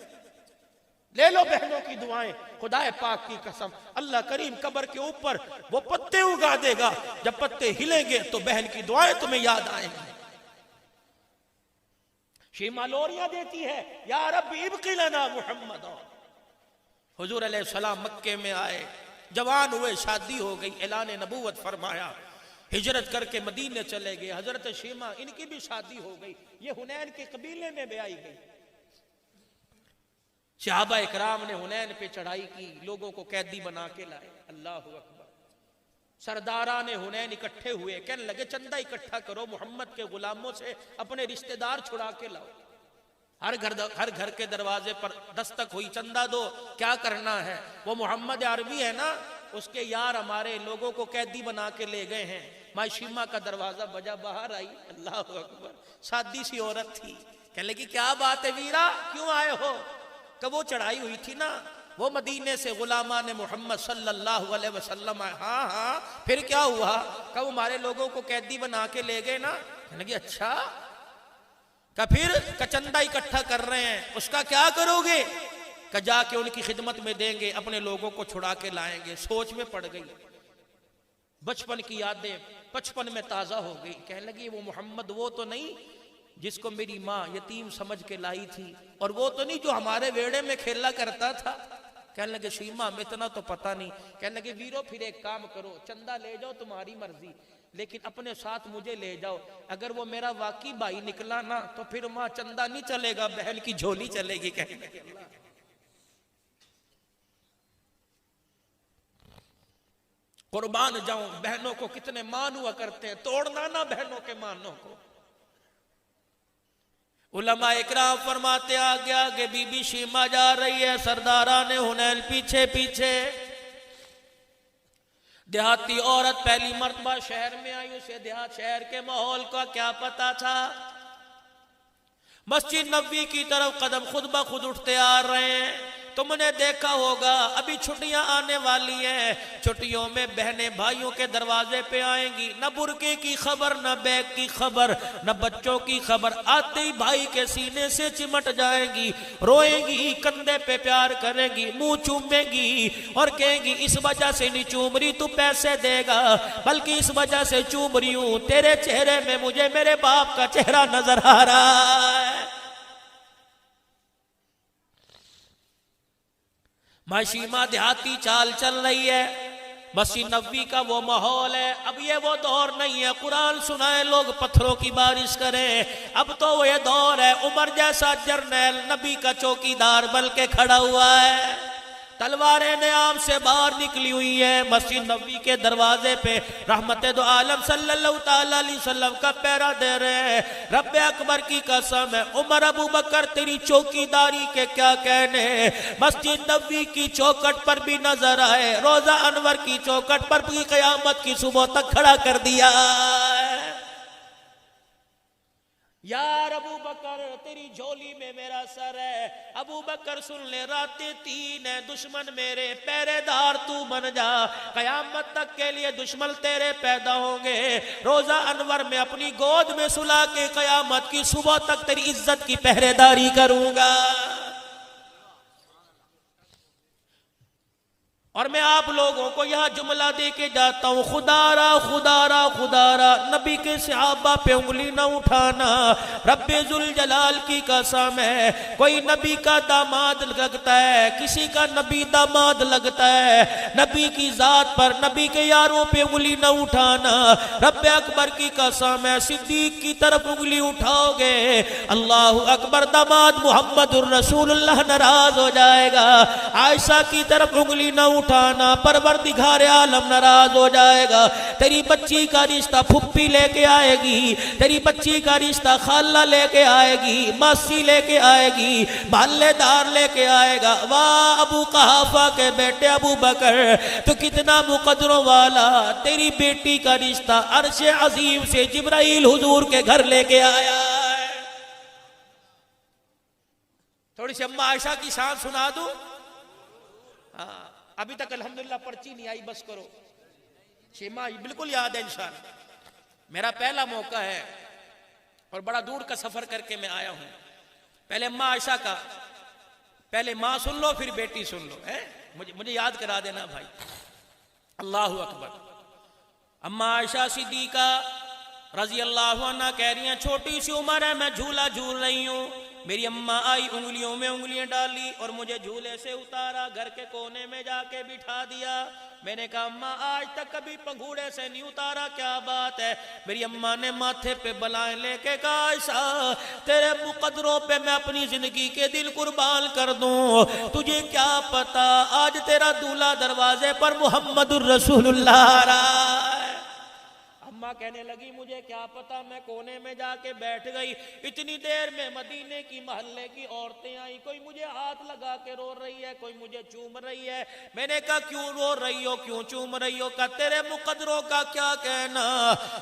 لے لو بہنوں کی دعائیں، خدا پاک کی قسم اللہ کریم قبر کے اوپر وہ پتے اگا دے گا، جب پتے ہلیں گے تو بہن کی دعائیں تمہیں یاد آئیں گی۔ شیما لوریاں دیتی ہے، یا رب ابقی لنا محمد۔ حضور علیہ السلام مکے میں آئے، جوان ہوئے، شادی ہو گئی، اعلان نبوت فرمایا، ہجرت کر کے مدینے چلے گئے۔ حضرت شیما ان کی بھی شادی ہو گئی، یہ حنین کے قبیلے میں بھی آئی گئی۔ صحابہ اکرام نے حنین پہ چڑھائی کی، لوگوں کو قیدی بنا کے لائے۔ اللہ اکبر۔ سرداران حنین اکٹھے ہوئے، کہنے لگے چندہ اکٹھا کرو، محمد کے غلاموں سے اپنے رشتہ دار چھڑا کے لاؤ۔ ہر گھر کے دروازے پر دستک ہوئی، چندہ دو، کیا کرنا ہے؟ وہ محمد عربی ہے نا، اس کے یار ہمارے لوگوں کو قیدی بنا کے لے گئے ہیں۔ ماں شیما کا دروازہ بجا، باہر آئی، اللہ اکبر، سادی سی عورت تھی، کہنے لگی کیا بات ہے ویرا، کیوں آئے ہو؟ کہ وہ چڑھائی ہوئی تھی نا، وہ مدینے سے غلامان محمد صلی اللہ علیہ وسلم آئے۔ ہاں پھر کیا ہوا؟ کہ وہ ہمارے لوگوں کو قیدی بنا کے لے گئے نا۔ کہنے لگی اچھا، کہ پھر چندہ اکٹھا کر رہے ہیں، اس کا کیا کرو گے؟ کہ جا کے ان کی خدمت میں دیں گے، اپنے لوگوں کو چھڑا کے لائیں گے۔ سوچ میں پڑ گئی، بچپن کی یادیں بچپن میں تازہ ہو گئی۔ کہنے لگی وہ محمد وہ تو نہیں جس کو میری ماں یتیم سمجھ کے لائی تھی، اور وہ تو نہیں جو ہمارے ویڑے میں کھیلا کرتا تھا۔ کہنے لگے شیما ہمیں اتنا تو پتہ نہیں۔ کہنے لگے ویرو پھر ایک کام کرو، چندہ لے جاؤ تمہاری مرضی، لیکن اپنے ساتھ مجھے لے جاؤ، اگر وہ میرا واقعی بھائی نکلا نا تو پھر ماں چندہ نہیں چلے گا، بہن کی جھولی چلے گی۔ کہنے لگے قربان جاؤں، بہنوں کو کتنے مان ہوا کرتے ہیں، توڑنا نہ بہنوں کے مانوں کو۔ علماء اکرام فرماتے آگے آگے بی بی شیما جا رہی ہے، سرداران حنین پیچھے پیچھے۔ دیہاتی عورت پہلی مرتبہ شہر میں آئی، اسے دیہات شہر کے ماحول کا کیا پتا تھا۔ مسجد نبوی کی طرف قدم خود بخود اٹھتے آ رہے ہیں۔ تم نے دیکھا ہوگا ابھی چھٹیاں آنے والی ہیں، چھٹیوں میں بہنیں بھائیوں کے دروازے پہ آئیں گی، نہ برقعے کی خبر، نہ بیگ کی خبر، نہ بچوں کی خبر، آتے ہی بھائی کے سینے سے چمٹ جائیں گی، روئیں گی، کندھے پہ پیار کریں گی، منہ چومیں گی اور کہیں گی اس وجہ سے نہیں چوم رہی تو پیسے دے گا، بلکہ اس وجہ سے چوم رہی ہوں تیرے چہرے میں مجھے میرے باپ کا چہرہ نظر آ رہا ہے۔ ماں شیما دیہاتی چال چل رہی ہے، مسجد نبوی کا وہ ماحول ہے۔ اب یہ وہ دور نہیں ہے قرآن سنائے لوگ پتھروں کی بارش کریں، اب تو وہ یہ دور ہے عمر جیسا جرنیل نبی کا چوکیدار بن کے کھڑا ہوا ہے، تلواریں نیام سے باہر نکلی ہوئی ہیں، مسجد نبوی کے دروازے پہ رحمت دو عالم صلی اللہ تعالی علیہ وسلم کا پہرا دے رہے ہیں۔ رب اکبر کی قسم ہے عمر ابو بکر تیری چوکیداری کے کیا کہنے، مسجد نبوی کی چوکٹ پر بھی نظر آئے، روزہ انور کی چوکٹ پر بھی قیامت کی صبح تک کھڑا کر دیا ہے۔ یار ابو بکر تیری جھولی میں میرا سر ہے، ابو بکر سن لے راتیں 3 ہیں، دشمن میرے پہرے دار تو بن جا، قیامت تک کے لیے دشمن تیرے پیدا ہوں گے، روزہ انور میں اپنی گود میں سلا کے قیامت کی صبح تک تیری عزت کی پہرے داری کروں گا۔ اور میں آپ لوگوں کو یہاں جملہ دے کے جاتا ہوں، خدا را خدا را خدا را نبی کے صحابہ پہ انگلی نہ اٹھانا، رب ذوالجلال کی قسم ہے، کوئی نبی کا داماد لگتا ہے، کسی کا نبی داماد لگتا ہے، نبی کی ذات پر نبی کے یاروں پہ انگلی نہ اٹھانا، رب اکبر کی قسم ہے، صدیق کی طرف انگلی اٹھاؤ گے اللہ اکبر داماد محمد الرسول اللہ ناراض ہو جائے گا، عائشہ کی طرف انگلی نہ اٹھانا، پروردگار عالم ناراض ہو جائے گا۔ تیری بچی کا رشتہ پھپھی لے کے آئے گی، تیری بچی کا رشتہ خالہ لے کے آئے گی، ماسی لے کے آئے گی، محلے دار لے کے آئے گا۔ واہ ابو قحافہ کے بیٹے ابو بکر، تو کتنا مقدروں والا، تیری بیٹی کا رشتہ عرش عظیم سے جبرائیل حضور کے گھر لے کے آیا ہے۔ تھوڑی سی اماں عائشہ کی شان سنا دوں؟ ابھی تک الحمدللہ پرچی نہیں آئی، بس کرو۔ شیما بالکل یاد ہے انشاءاللہ، میرا پہلا موقع ہے اور بڑا دور کا سفر کر کے میں آیا ہوں۔ پہلے اماں عائشہ کا، پہلے ماں سن لو پھر بیٹی سن لو، مجھے یاد کرا دینا بھائی۔ اللہ اکبر۔ اماں عائشہ صدیقہ رضی اللہ عنہ کہہ رہی ہیں چھوٹی سی عمر ہے، میں جھولا جھول رہی ہوں، میری اماں آئی، انگلیوں میں انگلیاں ڈالی اور مجھے جھولے سے اتارا، گھر کے کونے میں جا کے بٹھا دیا۔ میں نے کہا اماں آج تک کبھی پنگھوڑے سے نہیں اتارا، کیا بات ہے؟ میری اماں نے ماتھے پہ بلائیں لے کے کہا عائشہ تیرے مقدروں پہ میں اپنی زندگی کے دل قربان کر دوں، تجھے کیا پتا آج تیرا دولہا دروازے پر محمد الرسول اللہ آ رہا ہے۔ اماں کہنے لگی مجھے کیا پتا، میں کونے میں جا کے بیٹھ گئی۔ اتنی دیر میں مدینے کی محلے کی عورتیں آئیں، کوئی مجھے ہاتھ لگا کے رو رہی ہے، کوئی مجھے چوم رہی ہے۔ میں نے کہا کیوں رو رہی ہو، کیوں چوم رہی ہو؟ کہا تیرے مقدروں کا کیا کہنا،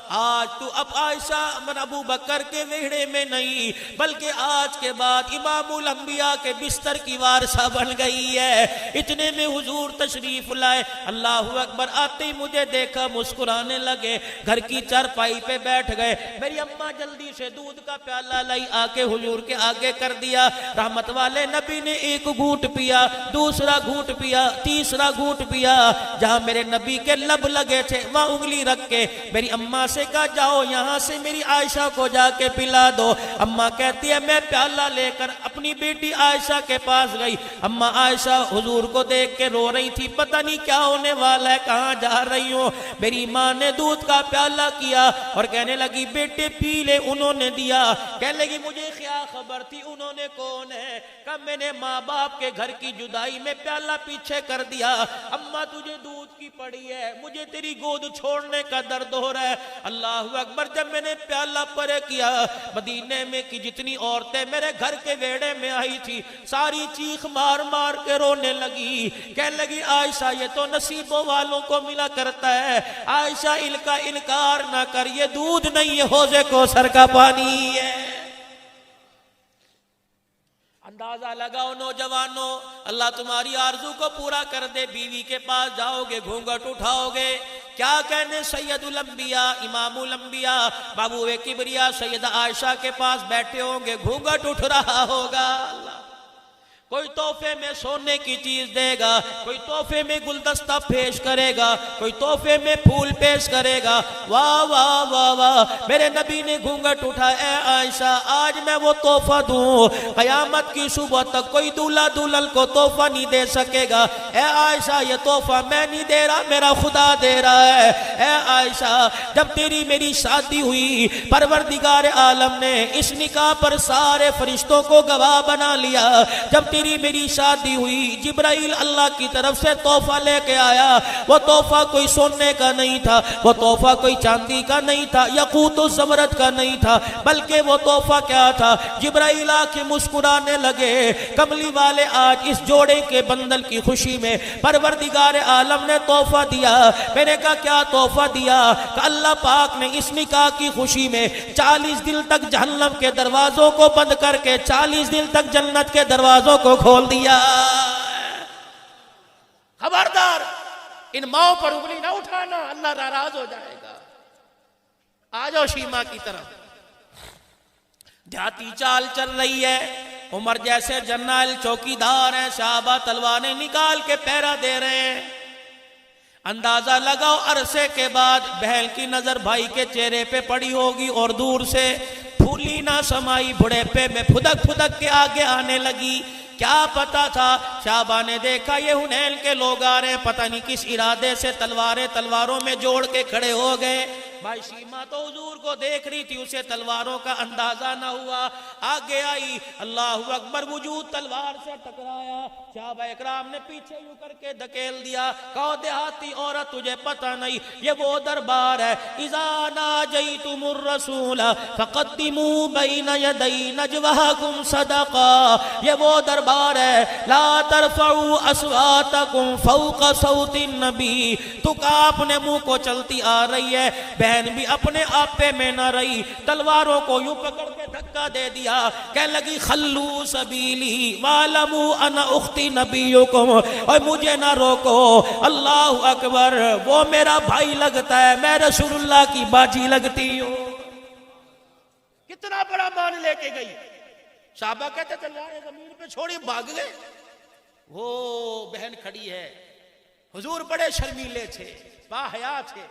آج تو اب عائشہ ابو بکر کے ویڑے میں نہیں بلکہ آج کے بعد امام الانبیاء کے بستر کی وارثہ بن گئی ہے۔ اتنے میں حضور تشریف لائے، اللہ اکبر، آتے ہی مجھے دیکھا مسکرانے لگے، گھر کی چارپائی پہ بیٹھ گئے۔ میری اماں جلدی سے دودھ کا پیالہ لائی، آ کے حضور کے آگے کر دیا۔ رحمت والے نبی نے ایک گھونٹ پیا، دوسرا گھونٹ پیا، تیسرا گھونٹ پیا۔ جہاں میرے نبی کے لب لگے تھے وہاں انگلی رکھ کے میری اماں سے کہا جاؤ یہاں سے میری عائشہ کو جا کے پلا دو۔ اماں کہتی ہے میں پیالہ لے کر اپنی بیٹی عائشہ کے پاس گئی۔ اماں عائشہ حضور کو دیکھ کے رو رہی تھی، پتہ نہیں کیا ہونے والا ہے، کہاں جا رہی ہوں۔ میری ماں نے دودھ کا پیالہ کیا اور کہنے لگی بیٹے پی لے، انہوں نے دیا۔ کہنے لگی مجھے کیا خبر تھی انہوں نے کون ہے؟ کہ میں نے ماں باپ کے گھر کی جدائی میں پیالہ پیچھے کر دیا۔ اماں تجھے دودھ کی پڑی ہے، مجھے تیری گود چھوڑنے کا درد ہو رہا ہے۔ اللہ اکبر، جب میں نے پیالہ پرے کیا، مدینے میں کی جتنی عورتیں میرے گھر کے ویڑے میں آئی تھی ساری چیخ مار مار کے رونے لگی، کہنے لگی عائشہ یہ تو نصیبوں والوں کو ملا کرتا ہے، عائشہ ان کا انکار نہ کر، یہ دودھ نہیں یہ حوض کوثر کا پانی ہے۔ اندازہ لگاؤ نوجوانوں، اللہ تمہاری آرزو کو پورا کر دے، بیوی کے پاس جاؤ گے گھونگھٹ اٹھاؤ گے، کیا کہنے سید الانبیاء امام الانبیاء بابو کبریا سیدہ عائشہ کے پاس بیٹھے ہوں گے، گھونگھٹ اٹھ رہا ہوگا۔ کوئی تحفے میں سونے کی چیز دے گا، کوئی تحفے میں گلدستہ پیش کرے گا، کوئی تحفے میں پھول پیش کرے گا۔ واہ واہ واہ واہ، میرے نبی نے گھونگھٹ اٹھا، اے عائشہ آج میں وہ تحفہ دوں، قیامت کی صبح تک کوئی دولہا دلہن کو تحفہ نہیں دے سکے گا۔ اے عائشہ یہ تحفہ میں نہیں دے رہا، میرا خدا دے رہا ہے۔ اے عائشہ جب تیری میری شادی ہوئی، پروردگار عالم نے اس نکاح پر سارے فرشتوں کو گواہ بنا لیا۔ جب تیری میری شادی ہوئی، جبرائیل اللہ کی طرف سے تحفہ لے کے آیا، وہ تحفہ کوئی سونے کا نہیں تھا، وہ تحفہ کوئی چاندی کا نہیں تھا، یاقوت و زمرد کا نہیں تھا، بلکہ وہ تحفہ کیا تھا؟ جبرائیل آ کے مسکرانے لگے، کملی والے آج اس جوڑے کے بندل کی خوشی میں پروردگار عالم نے تحفہ دیا۔ میں نے کہا کیا تحفہ دیا؟ کہ اللہ پاک نے اس نکاح کی خوشی میں 40 دن تک جہنم کے دروازوں کو بند کر کے 40 دن تک جنت کے دروازوں کو کھول دیا۔ خبردار ان ماؤں پر انگلی نہ اٹھانا، اللہ ناراض ہو جائے گا۔ آ جاؤ شیما کی طرف۔ دیہاتی چال چل رہی ہے، عمر جیسے جنرل چوکیدار ہیں، صحابہ تلواریں نکال کے پہرا دے رہے ہیں۔ اندازہ لگاؤ عرصے کے بعد بہن کی نظر بھائی کے چہرے پہ پڑی ہوگی اور دور سے پھولی نہ سمائی بڑھیپے میں پھدک پھدک کے آگے آنے لگی۔ کیا پتا تھا؟ صحابہ نے دیکھا یہ حنین کے لوگ آ رہے ہیں، پتہ نہیں کس ارادے سے تلواریں تلواروں میں جوڑ کے کھڑے ہو گئے۔ بھائی شیما تو حضور کو دیکھ رہی تھی، اسے تلواروں کا اندازہ نہ ہوا، آگے آئی، اللہ اکبر، وجود تلوار سے ٹکرایا، صحابہ اکرام نے پیچھے یوں کر کے دھکیل دیا، کہو دیہاتی عورت تجھے پتہ نہیں یہ وہ دربار ہے، اذا ناجیتم الرسول فقدموا بین یدی نجواکم صدقا، یہ وہ دربار ہے، لا ترفعوا اصواتکم فوق صوت النبی، تو کا اپنے منہ کو چلتی آ رہی ہے، بہن بھی اپنے آپے میں نہ رہی، تلواروں کو یوں پکڑ کے دھکا دے دیا، کہنے لگی خلو سبیلی وَعْلَمُوا أَنَا أُخْتِ نَبِيُّكُمْ، اور مجھے نہ روکو، اللہ اکبر، وہ میرا بھائی لگتا ہے، میں رسول اللہ کی باجی لگتی ہوں۔ کتنا بڑا مان لے کے گئی، صحابہ کہتے تلواریں زمین پہ چھوڑی بھاگ گئے، وہ بہن کھڑی ہے، حضور بڑے شرمیلے تھے، باحیا تھے۔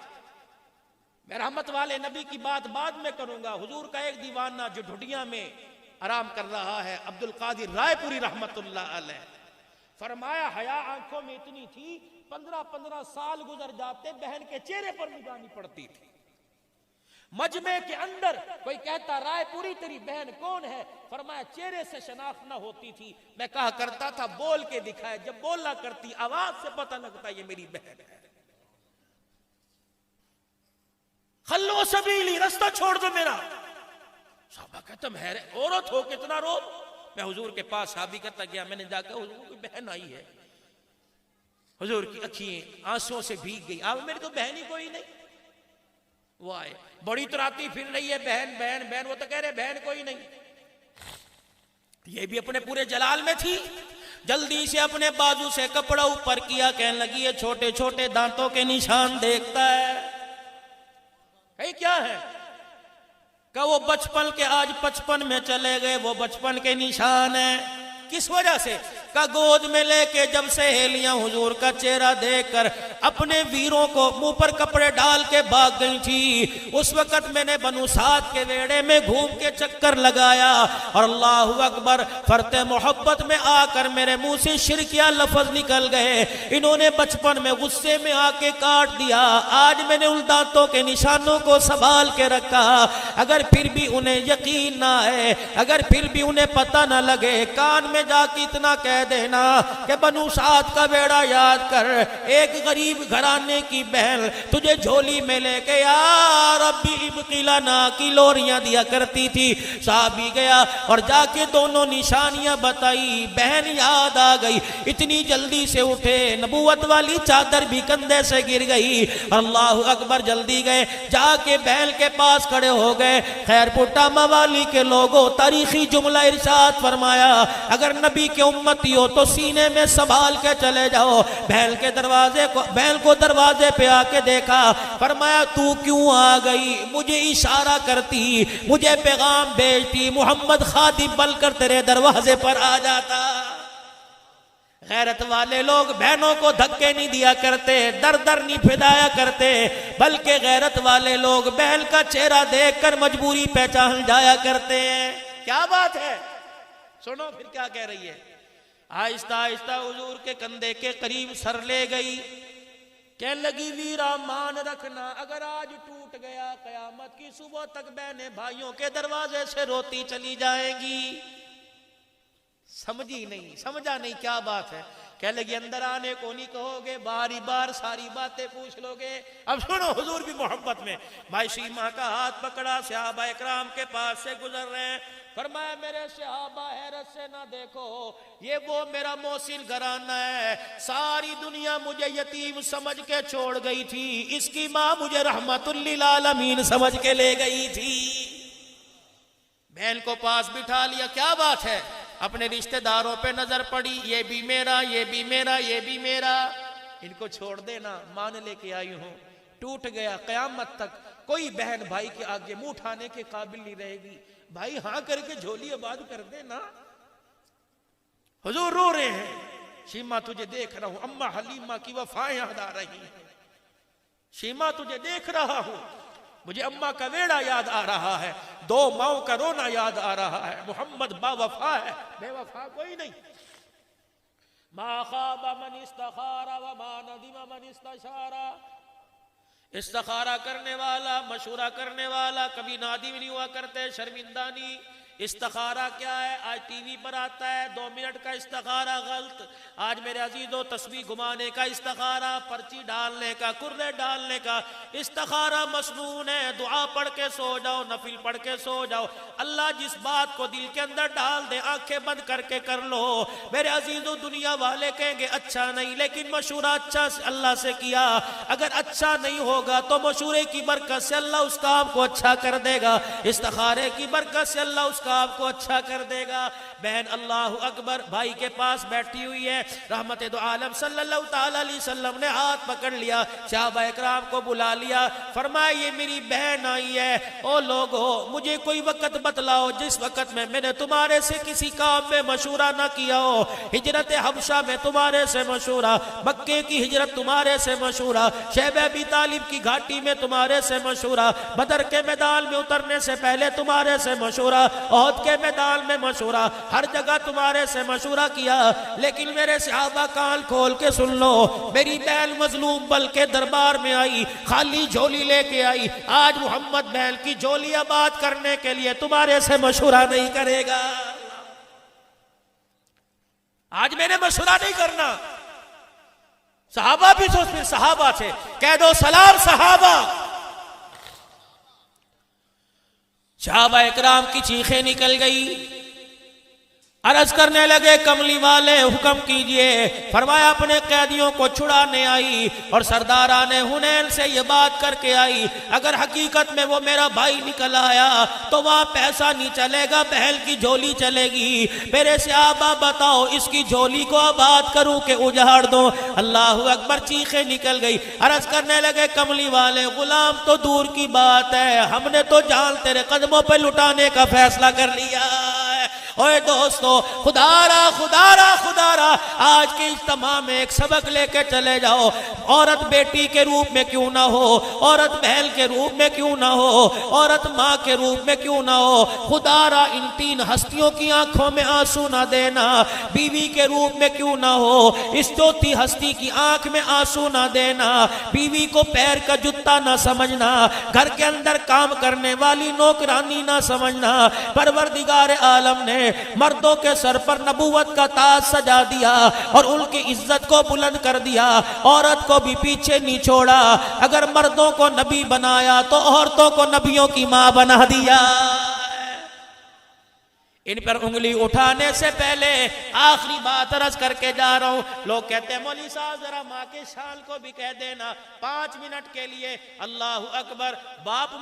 میں رحمت والے نبی کی بات بعد میں کروں گا، حضور کا ایک دیوانہ جو ڈھڈیاں میں آرام کر رہا ہے، عبد القادر رائے پوری رحمت اللہ علیہ، فرمایا حیا آنکھوں میں اتنی تھی 15 سال گزر جاتے بہن کے چہرے پر نگاہ نہیں پڑتی تھی۔ مجمع کے اندر کوئی کہتا رائے پوری تیری بہن کون ہے، فرمایا چہرے سے شناخت نہ ہوتی تھی، میں کہا کرتا تھا بول کے دکھائے، جب بولنا کرتی آواز سے پتہ لگتا یہ میری بہن ہے۔ خلو سبیلی، رستہ چھوڑ دو میرا۔ صحابہ کہتا میں عورت ہو کتنا رو، میں حضور کے پاس صحابی کرتا گیا، میں نے جا کے حضور کی بہن آئی ہے، حضور کی اکھیں آنسوں سے بھیگ گئی، اب میری تو بہن ہی کوئی نہیں، وہ آئے بڑی تراتی پھر رہی ہے، بہن بہن بہن، وہ تو کہہ رہے بہن کوئی نہیں، یہ بھی اپنے پورے جلال میں تھی، جلدی سے اپنے بازو سے کپڑا اوپر کیا، کہنے لگی یہ چھوٹے چھوٹے دانتوں کے نشان دیکھتا ہے، کہیں کیا ہے، کہ وہ بچپن کے آج 55 میں چلے گئے، وہ بچپن کے نشان ہیں، کس وجہ سے، کہ گود میں لے کے جب سہیلیاں حضور کا چہرہ دیکھ کر اپنے ویروں کو منہ پر کپڑے ڈال کے بھاگ گئی تھی، اس وقت میں نے بنو سعد کے ویڑے میں گھوم کے چکر لگایا، اور اللہ اکبر، فرط محبت میں آ کر میرے منہ سے شرکیہ لفظ نکل گئے، انہوں نے بچپن میں غصے میں آ کے کاٹ دیا، آج میں نے ان دانتوں کے نشانوں کو سنبھال کے رکھا، اگر پھر بھی انہیں یقین نہ ہے، اگر پھر بھی انہیں پتہ نہ لگے، کان میں جا کے اتنا کہہ دینا کہ بنو سعد کا بیڑا یاد کر، ایک غریب گھرانے کی بہن تجھے جھولی میں لے کے یا ربی ابقی لنا کی لوریاں دیا کرتی تھی، صحابی گیا اور جا کے دونوں نشانیاں بتائی، بہن یاد آ گئی، اتنی جلدی سے اٹھے، نبوت والی چادر بھی کندھے سے گر گئی، اللہ اکبر، جلدی گئے، جا کے بہن کے پاس کھڑے ہو گئے، خیر پٹا موالی کے لوگوں، تاریخی جملہ ارشاد فرمایا، اگر نبی کے امتی ہو تو سینے میں سنبھال کے چلے جاؤ، بہن کو دروازے پہ آ کے دیکھا، فرمایا تو کیوں آ گئی، مجھے اشارہ کرتی، مجھے پیغام بھیجتی، محمد خادم بن کر تیرے دروازے پر آ جاتا۔ غیرت والے لوگ بہنوں کو دھکے نہیں دیا کرتے، در در نہیں پھدایا کرتے، بلکہ غیرت والے لوگ بہن کا چہرہ دیکھ کر مجبوری پہچان جایا کرتے ہیں۔ کیا بات ہے، سنو پھر کیا کہہ رہی ہے، آہستہ آہستہ حضور کے کندھے کے قریب سر لے گئی، کہنے لگی ویرا مان رکھنا، اگر آج ٹوٹ گیا قیامت کی صبح تک بہنیں بھائیوں کے دروازے سے روتی چلی جائیں گی۔ سمجھی نہیں، سمجھا نہیں کیا بات ہے، کہنے لگی اندر آنے کو نہیں کہو گے، باری بار ساری باتیں پوچھ لو گے۔ اب سنو، حضور بھی محبت میں بھائی شیما کا ہاتھ پکڑا، صحابہ اکرام کے پاس سے گزر رہے ہیں، فرمایا میرے صحابہ حیرت سے نہ دیکھو، یہ وہ میرا محسن گھرانہ ہے، ساری دنیا مجھے یتیم سمجھ کے چھوڑ گئی تھی، اس کی ماں مجھے رحمت للعالمین سمجھ کے لے گئی تھی۔ بہن کو پاس بٹھا لیا، کیا بات ہے، اپنے رشتہ داروں پہ نظر پڑی، یہ بھی میرا، یہ بھی میرا، یہ بھی میرا، ان کو چھوڑ دینا، مان لے کے آئی ہوں، ٹوٹ گیا، قیامت تک کوئی بہن بھائی کے آگے منہ اٹھانے کے قابل نہیں رہے گی، بھائی ہاں کر کے جھولی آباد کر دینا۔ حضور رو رہے ہیں، شیما تجھے دیکھ رہا ہوں، اماں حلیمہ کی وفائیں یاد آ رہی ہیں، شیما تجھے دیکھ رہا ہوں، مجھے اماں کا ویڑا یاد آ رہا ہے، دو ماؤں کا رونا یاد آ رہا ہے، محمد با وفا ہے، بے وفا کوئی نہیں۔ ما خاب من استخار وما ندم من استشار، استخارہ کرنے والا، مشورہ کرنے والا کبھی نادم نہیں ہوا کرتے، شرمندہ نہیں۔ استخارہ کیا ہے؟ آج ٹی وی پر آتا ہے 2 منٹ کا استخارہ غلط، آج میرے عزیزو تسبیح گھمانے کا استخارہ، پرچی ڈالنے کا، کرے ڈالنے کا استخارہ مسنون ہے۔ دعا پڑھ کے سو جاؤ، نفل پڑھ کے سو جاؤ، اللہ جس بات کو دل کے اندر ڈال دے آنکھیں بند کر کے کر لو۔ میرے عزیزو دنیا والے کہیں گے اچھا نہیں، لیکن مشورہ اچھا اللہ سے کیا، اگر اچھا نہیں ہوگا تو مشورے کی برکت سے اللہ اس کام کو اچھا کر دے گا، استخارے کی برکت سے اللہ اس کام کو اچھا کر دے گا۔ بہن اللہ اکبر بھائی کے پاس بیٹھی ہوئی ہے، رحمت دو عالم صلی اللہ تعالی علیہ وسلم نے ہاتھ پکڑ لیا، صحابہ اکرام کو بلا لیا، فرمایا یہ میری بہن آئی ہے، او لوگو مجھے کوئی وقت بتلاؤ جس وقت میں نے تمہارے سے کسی کام میں مشورہ نہ کیا ہو، ہجرت حبشہ میں تمہارے سے مشورہ، مکے کی ہجرت تمہارے سے مشورہ، شیب ابی طالب کی گھاٹی میں تمہارے سے مشورہ، بدر کے میدان میں اترنے سے پہلے تمہارے سے مشورہ، احد کے میدان میں مشورہ، ہر جگہ تمہارے سے مشورہ کیا، لیکن میرے صحابہ کان کھول کے سن لو، میری بہن مظلوم بل کے دربار میں آئی، خالی جھولی لے کے آئی، آج محمد بہن کی جھولی آباد کرنے کے لیے تمہارے سے مشورہ نہیں کرے گا، آج میں نے مشورہ نہیں کرنا۔ صحابہ بھی سوچ، پھر صحابہ سے کہہ دو سلام صحابہ۔ صحابہ اکرام کی چیخیں نکل گئی، عرض کرنے لگے کملی والے حکم کیجئے، فرمایا اپنے قیدیوں کو چھڑانے آئی اور سرداران حنین سے یہ بات کر کے آئی، اگر حقیقت میں وہ میرا بھائی نکل آیا تو وہاں پیسہ نہیں چلے گا، بہل کی جھولی چلے گی، میرے صحابہ بتاؤ اس کی جھولی کو آباد کروں کہ اجاڑ دوں؟ اللہ اکبر، چیخیں نکل گئی، عرض کرنے لگے کملی والے غلام تو دور کی بات ہے، ہم نے تو جان تیرے قدموں پہ لٹانے کا فیصلہ کر لیا۔ اوے دوستو، خدا را آج کے اجتماع میں ایک سبق لے کے چلے جاؤ، عورت بیٹی کے روپ میں کیوں نہ ہو، عورت بہن کے روپ میں کیوں نہ ہو، عورت ماں کے روپ میں کیوں نہ ہو، خدا را ان 3 ہستیوں کی آنکھوں میں آنسو نہ دینا، بیوی کے روپ میں کیوں نہ ہو، اس 4تھی ہستی کی آنکھ میں آنسو نہ دینا، بیوی کو پیر کا جتا نہ سمجھنا، گھر کے اندر کام کرنے والی نوکرانی نہ سمجھنا، پروردگار عالم نے مردوں کے سر پر نبوت کا تاج سجا دیا اور ان کی عزت کو بلند کر دیا، عورت کو بھی پیچھے نہیں چھوڑا، اگر مردوں کو نبی بنایا تو عورتوں کو نبیوں کی ماں بنا دیا۔ ان پر انگلی اٹھانے سے پہلے آخری بات عرض کر کے جا رہا ہوں، لوگ کہتے ہیں مولوی صاحب ذرا ماں کے شان کو بھی کہہ دینا 5 منٹ کے لیے۔ اللہ اکبر، باپ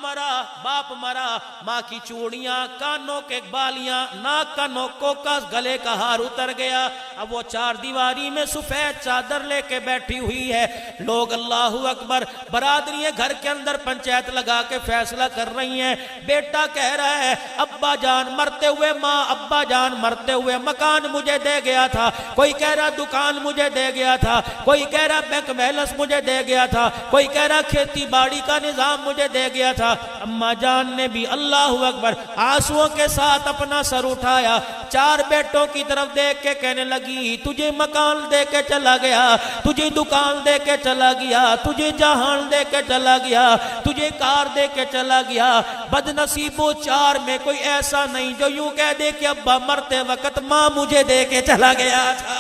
مرا، ماں کی چوڑیاں، کانوں کے بالیاں، ناک کا نوکوں کا، گلے کا ہار اتر گیا، اب وہ 4 دیواری میں سفید چادر لے کے بیٹھی ہوئی ہے، لوگ اللہ اکبر برادری گھر کے اندر پنچایت لگا کے فیصلہ کر رہی ہیں، بیٹا کہہ رہا ہے ابا جان مرتے ہوئے ابا جان مرتے ہوئے مکان مجھے دے گیا تھا، کوئی کہہ رہا دکان مجھے دے گیا تھا، کوئی کہہ رہا بینک بیلنس مجھے دے گیا تھا، کوئی کہہ رہا کھیتی باڑی کا نظام مجھے دے گیا تھا، اما جان نے بھی اللہ اکبر آنسوؤں کے ساتھ اپنا سر اٹھایا، 4 بیٹوں کی طرف دیکھ کے کہنے لگی تجھے مکان دے کے چلا گیا، تجھے دکان دے کے چلا گیا، تجھے جہان دے کے چلا گیا، تجھے کار دے کے چلا گیا، بد نصیبوں 4 میں کوئی ایسا نہیں جو یوں کہہ دے کہ ابا مرتے وقت ماں مجھے دے کے چلا گیا تھا۔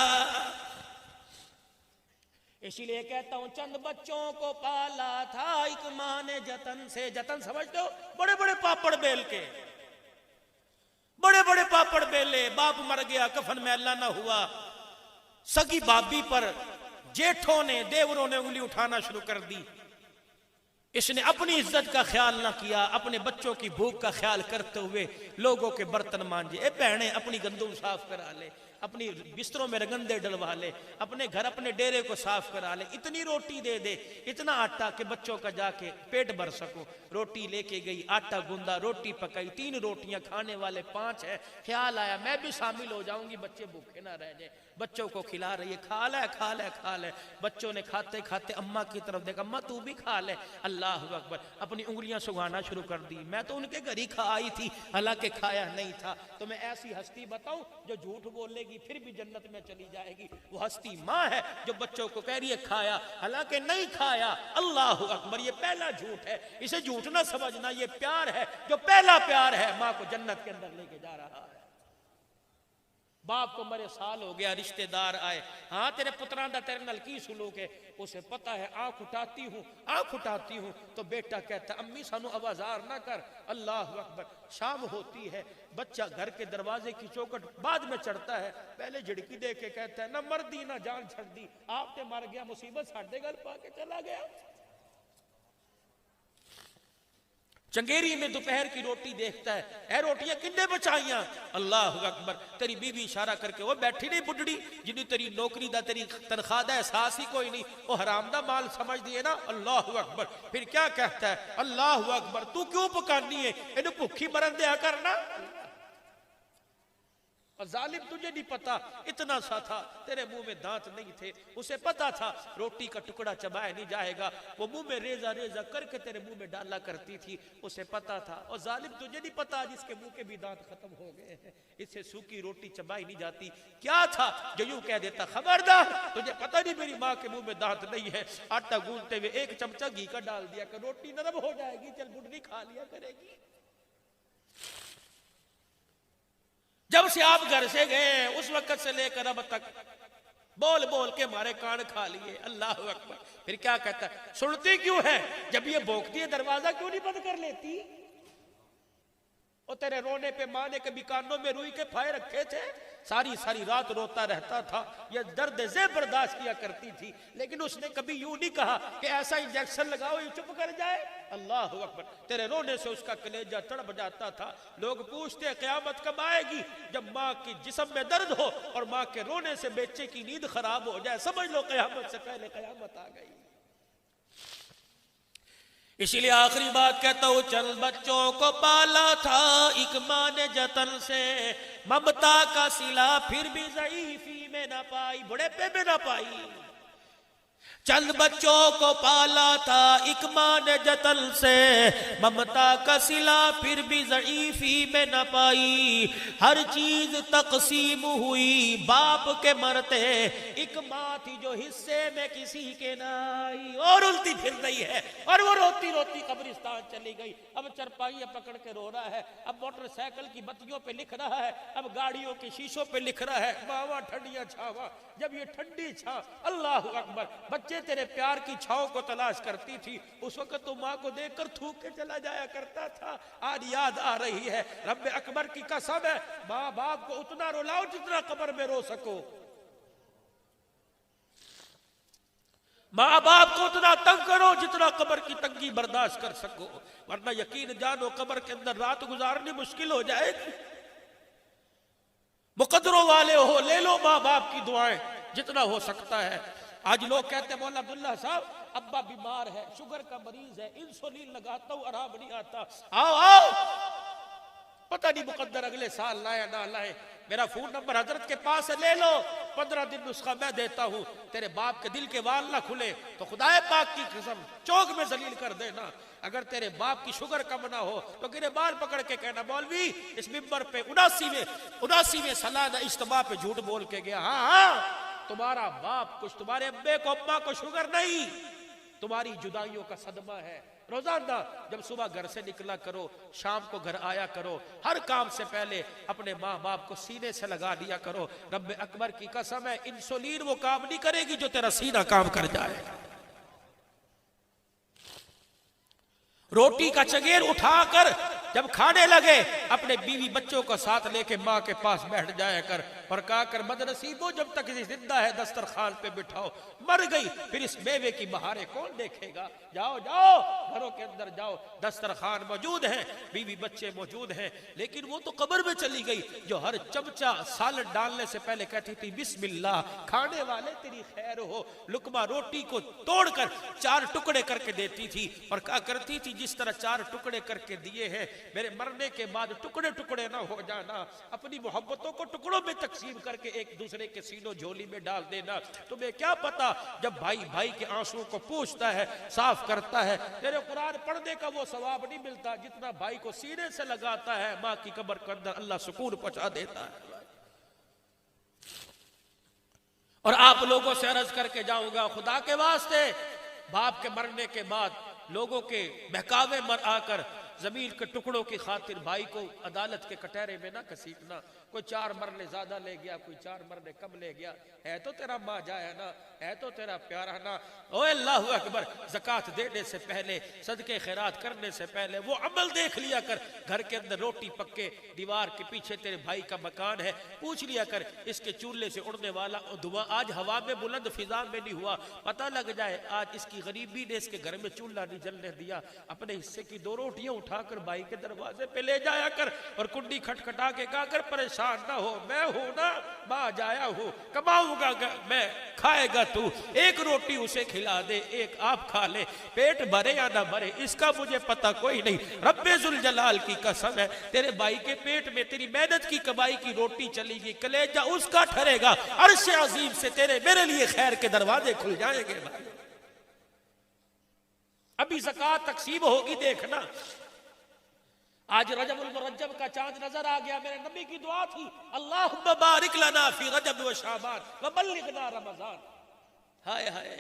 اسی لئے کہتا ہوں چند بچوں کو پالا تھا ایک ماں نے جتن سے، جتن سمجھتے ہو؟ بڑے بڑے پاپڑ بیل کے، بڑے بڑے پاپڑ بیلے، باپ مر گیا کفن میلا نہ ہوا، سگی بابی پر جیٹھوں نے دیوروں نے انگلی اٹھانا شروع کر دی، اس نے اپنی عزت کا خیال نہ کیا، اپنے بچوں کی بھوک کا خیال کرتے ہوئے لوگوں کے برتن مانجے، اے بہنیں اپنی گندم صاف کرا لے، اپنی بستروں میں رگندے ڈلوا لے، اپنے گھر اپنے ڈیرے کو صاف کرا لے، اتنی روٹی دے دے، اتنا آٹا کہ بچوں کا جا کے پیٹ بھر سکو، روٹی لے کے گئی، آٹا گوندا، روٹی پکائی، 3 روٹیاں، کھانے والے 5 ہیں، خیال آیا میں بھی شامل ہو جاؤں گی بچے بھوکے نہ رہ جائیں، بچوں کو کھلا رہی ہے، کھا لے، بچوں نے کھاتے کھاتے اماں کی طرف دیکھا، اماں تو بھی کھا لے، اللہ اکبر، اپنی انگلیاں سگانا شروع کر دی، میں تو ان کے گھر ہی کھا آئی تھی، حالانکہ کھایا نہیں تھا، تو میں ایسی ہستی بتاؤں جو جھوٹ بولے گی گی پھر بھی جنت میں چلی جائے گی. وہ ہستی ماں ہے جو بچوں کو کہہ رہی ہے کھایا، حالانکہ نہیں کھایا. اللہ اکبر، یہ پہلا جھوٹ ہے، اسے جھوٹ نہ سمجھنا. یہ پیار ہے جو پہلا پیار ہے، ماں کو جنت کے اندر لے کے جا رہا ہے. باپ کو مرے سال ہو گیا، رشتہ دار آئے، ہاں تیرے پتران دا تیرے نال کی سلوک ہے؟ اسے پتا ہے آنکھ اٹھاتی ہوں تو بیٹا کہتا ہے امی سانو آوازار نہ کر. اللہ اکبر. شام ہوتی ہے، بچہ گھر کے دروازے کی چوکٹ بعد میں چڑھتا ہے، پہلے جھڑکی دے کے کہتا ہے نہ مردی نہ جان چھڑ دی، آپ تے مر گیا، مصیبت ساڈے گل پا کے چلا گیا. چنگیری میں دوپہر کی روٹی دیکھتا ہے، اے روٹیاں کنے بچائیاں؟ اللہ اکبر. تیری بیوی اشارہ کر کے وہ بیٹھی نہیں بڈڑی جنہی تیری نوکری دا تیری تنخواہ دا احساس ہی کوئی نہیں، وہ حرام دا مال سمجھ دیے نا. اللہ اکبر. پھر کیا کہتا ہے؟ اللہ اکبر. تو کیوں پکانی ہے؟ انہوں بھوکھی مرن دیا کرنا. اور ظالم تجھے نہیں پتا اتنا سا تھا، تیرے منہ میں دانت نہیں تھے، اسے پتا تھا روٹی کا ٹکڑا چبائے نہیں جائے گا، وہ منہ میں ریزہ ریزہ کر کے تیرے منہ میں ڈالا کرتی تھی، اسے پتا تھا. اور ظالم تجھے نہیں پتا جس کے منہ کے بھی دانت ختم ہو گئے ہیں، اس سے سوکھی روٹی چبائی نہیں جاتی. کیا تھا جو یوں کہہ دیتا خبردار تجھے پتا نہیں میری ماں کے منہ میں دانت نہیں ہے، آٹا گوندتے ہوئے ایک چمچہ گھی کا ڈال دیا کہ روٹی نرم ہو جائے گی، چل بڈھنی کھا لیا کرے گی. جب سے آپ گھر سے گئے اس وقت سے لے کر اب تک بول بول کے ہمارے کان کھا لیے. اللہ اکبر. پھر کیا کہتا ہے؟ سنتی کیوں ہے؟ جب یہ بھونکتی ہے دروازہ کیوں نہیں بند کر لیتی؟ اور تیرے رونے پہ ماں نے کبھی کانوں میں روئی کے پھائے رکھے تھے؟ ساری ساری رات روتا رہتا تھا، یہ درد زے برداشت کیا کرتی تھی، لیکن اس نے کبھی یوں نہیں کہا کہ ایسا انجیکشن لگاؤ یہ چپ کر جائے. اللہ اکبر. تیرے رونے سے اس کا کلیجہ تڑپ جاتا تھا. لوگ پوچھتے قیامت کب آئے گی؟ جب ماں کی جسم میں درد ہو اور ماں کے رونے سے بچے کی نیند خراب ہو جائے، سمجھ لو قیامت سے پہلے قیامت آ گئی. اسی لیے آخری بات کہتا ہوں، چند بچوں کو پالا تھا ایک ماں نے جتن سے، ممتا کا صلہ پھر بھی ضعیفی میں نہ پائی، بڑے پہ میں نہ پائی. چند بچوں کو پالا تھا ایک ماں نے جتن سے، ممتا کا صلہ پھر بھی ضعیفی میں نہ پائی. ہر چیز تقسیم ہوئی باپ کے مرتے، ایک ماں تھی جو حصے میں کسی کے نہ آئی. اور الٹی پھر رہی ہے اور وہ روتی روتی قبرستان چلی گئی. اب چرپائیاں پکڑ کے رو رہا ہے، اب موٹر سائیکل کی بتیوں پہ لکھ رہا ہے، اب گاڑیوں کے شیشوں پہ لکھ رہا ہے ماوا ٹھنڈیاں چھاوا. جب یہ ٹھنڈی چھا، اللہ اکبر، بچے تیرے پیار کی چھاؤں کو تلاش کرتی تھی، اس وقت تو ماں کو دیکھ کر تھوک کے چلا جایا کرتا تھا. آج یاد آ رہی ہے. رب اکبر کی قسم ہے، ماں باپ کو اتنا رلاؤ جتنا قبر میں رو سکو، ماں باپ کو اتنا تنگ کرو جتنا قبر کی تنگی برداشت کر سکو، ورنہ یقین جانو قبر کے اندر رات گزارنی مشکل ہو جائے گی. مقدروں والے ہو، لے لو ماں باپ کی دعائیں جتنا ہو سکتا ہے. آج لوگ کہتے ہیں مولا عبداللہ صاحب ابا بیمار ہے، شوگر کا مریض ہے، انسولین لگاتا ہوں آرام نہیں آتا. آؤ آؤ، پتہ نہیں مقدر اگلے سال لائے نہ لائے. میرا فون نمبر حضرت کے پاس ہے، لے لو، 15 دن نسخہ میں دیتا ہوں. تیرے باپ کے دل کے وال نہ کھلے تو خدا پاک کی قسم چوک میں ذلیل کر دینا. اگر تیرے باپ کی شوگر کم نہ ہو تو گرے بال پکڑ کے کہنا مولوی اس ممبر پہ 79ویں سالانہ اجتماع پہ جھوٹ بول کے گیا. ہاں تمہارا باپ کچھ، تمہارے ابے کو اماں کو شوگر نہیں، تمہاری جدائیوں کا صدمہ ہے. روزانہ جب صبح گھر سے نکلا کرو، شام کو گھر آیا کرو، ہر کام سے پہلے اپنے ماں باپ کو سینے سے لگا دیا کرو. رب اکبر کی قسم ہے انسولین وہ کام نہیں کرے گی جو تیرا سینہ کام کر جائے. روٹی کا چگیر اٹھا کر جب کھانے لگے اپنے بیوی بچوں کو ساتھ لے کے ماں کے پاس بیٹھ جایا کر اور کہا کر بدنصیبو جب تک زندہ ہے دسترخوان پہ بٹھاؤ، مر گئی پھر اس میوے کی بہاریں کون دیکھے گا. جاؤ جاؤ گھروں کے اندر جاؤ، دسترخوان موجود ہیں، بیوی بچے موجود ہیں. لیکن وہ تو قبر میں چلی گئی جو ہر چمچہ سالن ڈالنے سے پہلے کہتی تھی بسم اللہ. کھانے والے تیری خیر ہو. لقمہ روٹی کو توڑ کر 4 ٹکڑے کر کے دیتی تھی اور کہا کرتی تھی جس طرح 4 ٹکڑے کر کے دیے ہیں میرے مرنے کے بعد ٹکڑے ٹکڑے نہ ہو جانا، اپنی محبتوں کو ٹکڑوں میں تقسیم کر کے ایک دوسرے کے سینوں جھولی میں ڈال دینا. تمہیں کیا پتا جب بھائی بھائی کے آنسوں کو پوچھتا ہے، صاف کرتا ہے، تیرے قرآن پڑھنے کا وہ ثواب نہیں ملتا جتنا بھائی کو سینے سے لگاتا ہے. ماں کی قبر کے اندر اللہ سکون پہنچا دیتا ہے. اور آپ لوگوں سے عرض کر کے جاؤں گا، خدا کے واسطے باپ کے مرنے کے بعد لوگوں کے بہکاوے مر آ کر زمین کے ٹکڑوں کی خاطر بھائی کو عدالت کے کٹہرے میں نہ گھسیٹنا۔ کوئی 4 مرلے زیادہ لے گیا، کوئی 4 مرلے کم لے گیا، ہے تو تیرا ماں جایا نا، ہے تو تیرا پیارا نا۔ او اللہ اکبر، زکوٰۃ دینے سے پہلے، صدقے خیرات کرنے سے پہلے وہ عمل دیکھ لیا کر۔ گھر کے اندر روٹی پکے، دیوار کے پیچھے تیرے بھائی کا مکان ہے، پوچھ لیا کر اس کے چولہے سے اڑنے والا دھواں آج ہوا میں بلند فضا میں نہیں ہوا، پتہ لگ جائے آج اس کی غریبی نے اس کے گھر میں چولہا نہیں جلنے دیا۔ اپنے حصے کی 2 روٹیاں اٹھا کر بھائی کے دروازے پہ لے جایا کر اور کنڈی کھٹکھٹا کے کہا کر پریشان نہ ہو، میں ہوں نا، ماں جایا ہوں، کماؤں گا میں، کھائے گا تو، 1 روٹی اسے کھلا دے، 1 آپ کھا لے، پیٹ بھرے یا نہ بھرے اس کا مجھے پتہ کوئی نہیں، رب ذوالجلال کی قسم ہے تیرے بھائی کے پیٹ میں تیری محنت کی کمائی کی روٹی چلی گی، کلیجہ اس کا ٹھرے گا، عرش عظیم سے تیرے میرے لیے خیر کے دروازے کھل جائیں گے۔ بھائی ابھی زکوٰۃ تقسیم ہوگی، دیکھنا۔ آج رجب المرجب کا چاند نظر آ گیا، میرے نبی کی دعا تھی، اللہم بارک لنا فی رجب و شعبان وبلغنا رمضان۔ ہائے ہائے،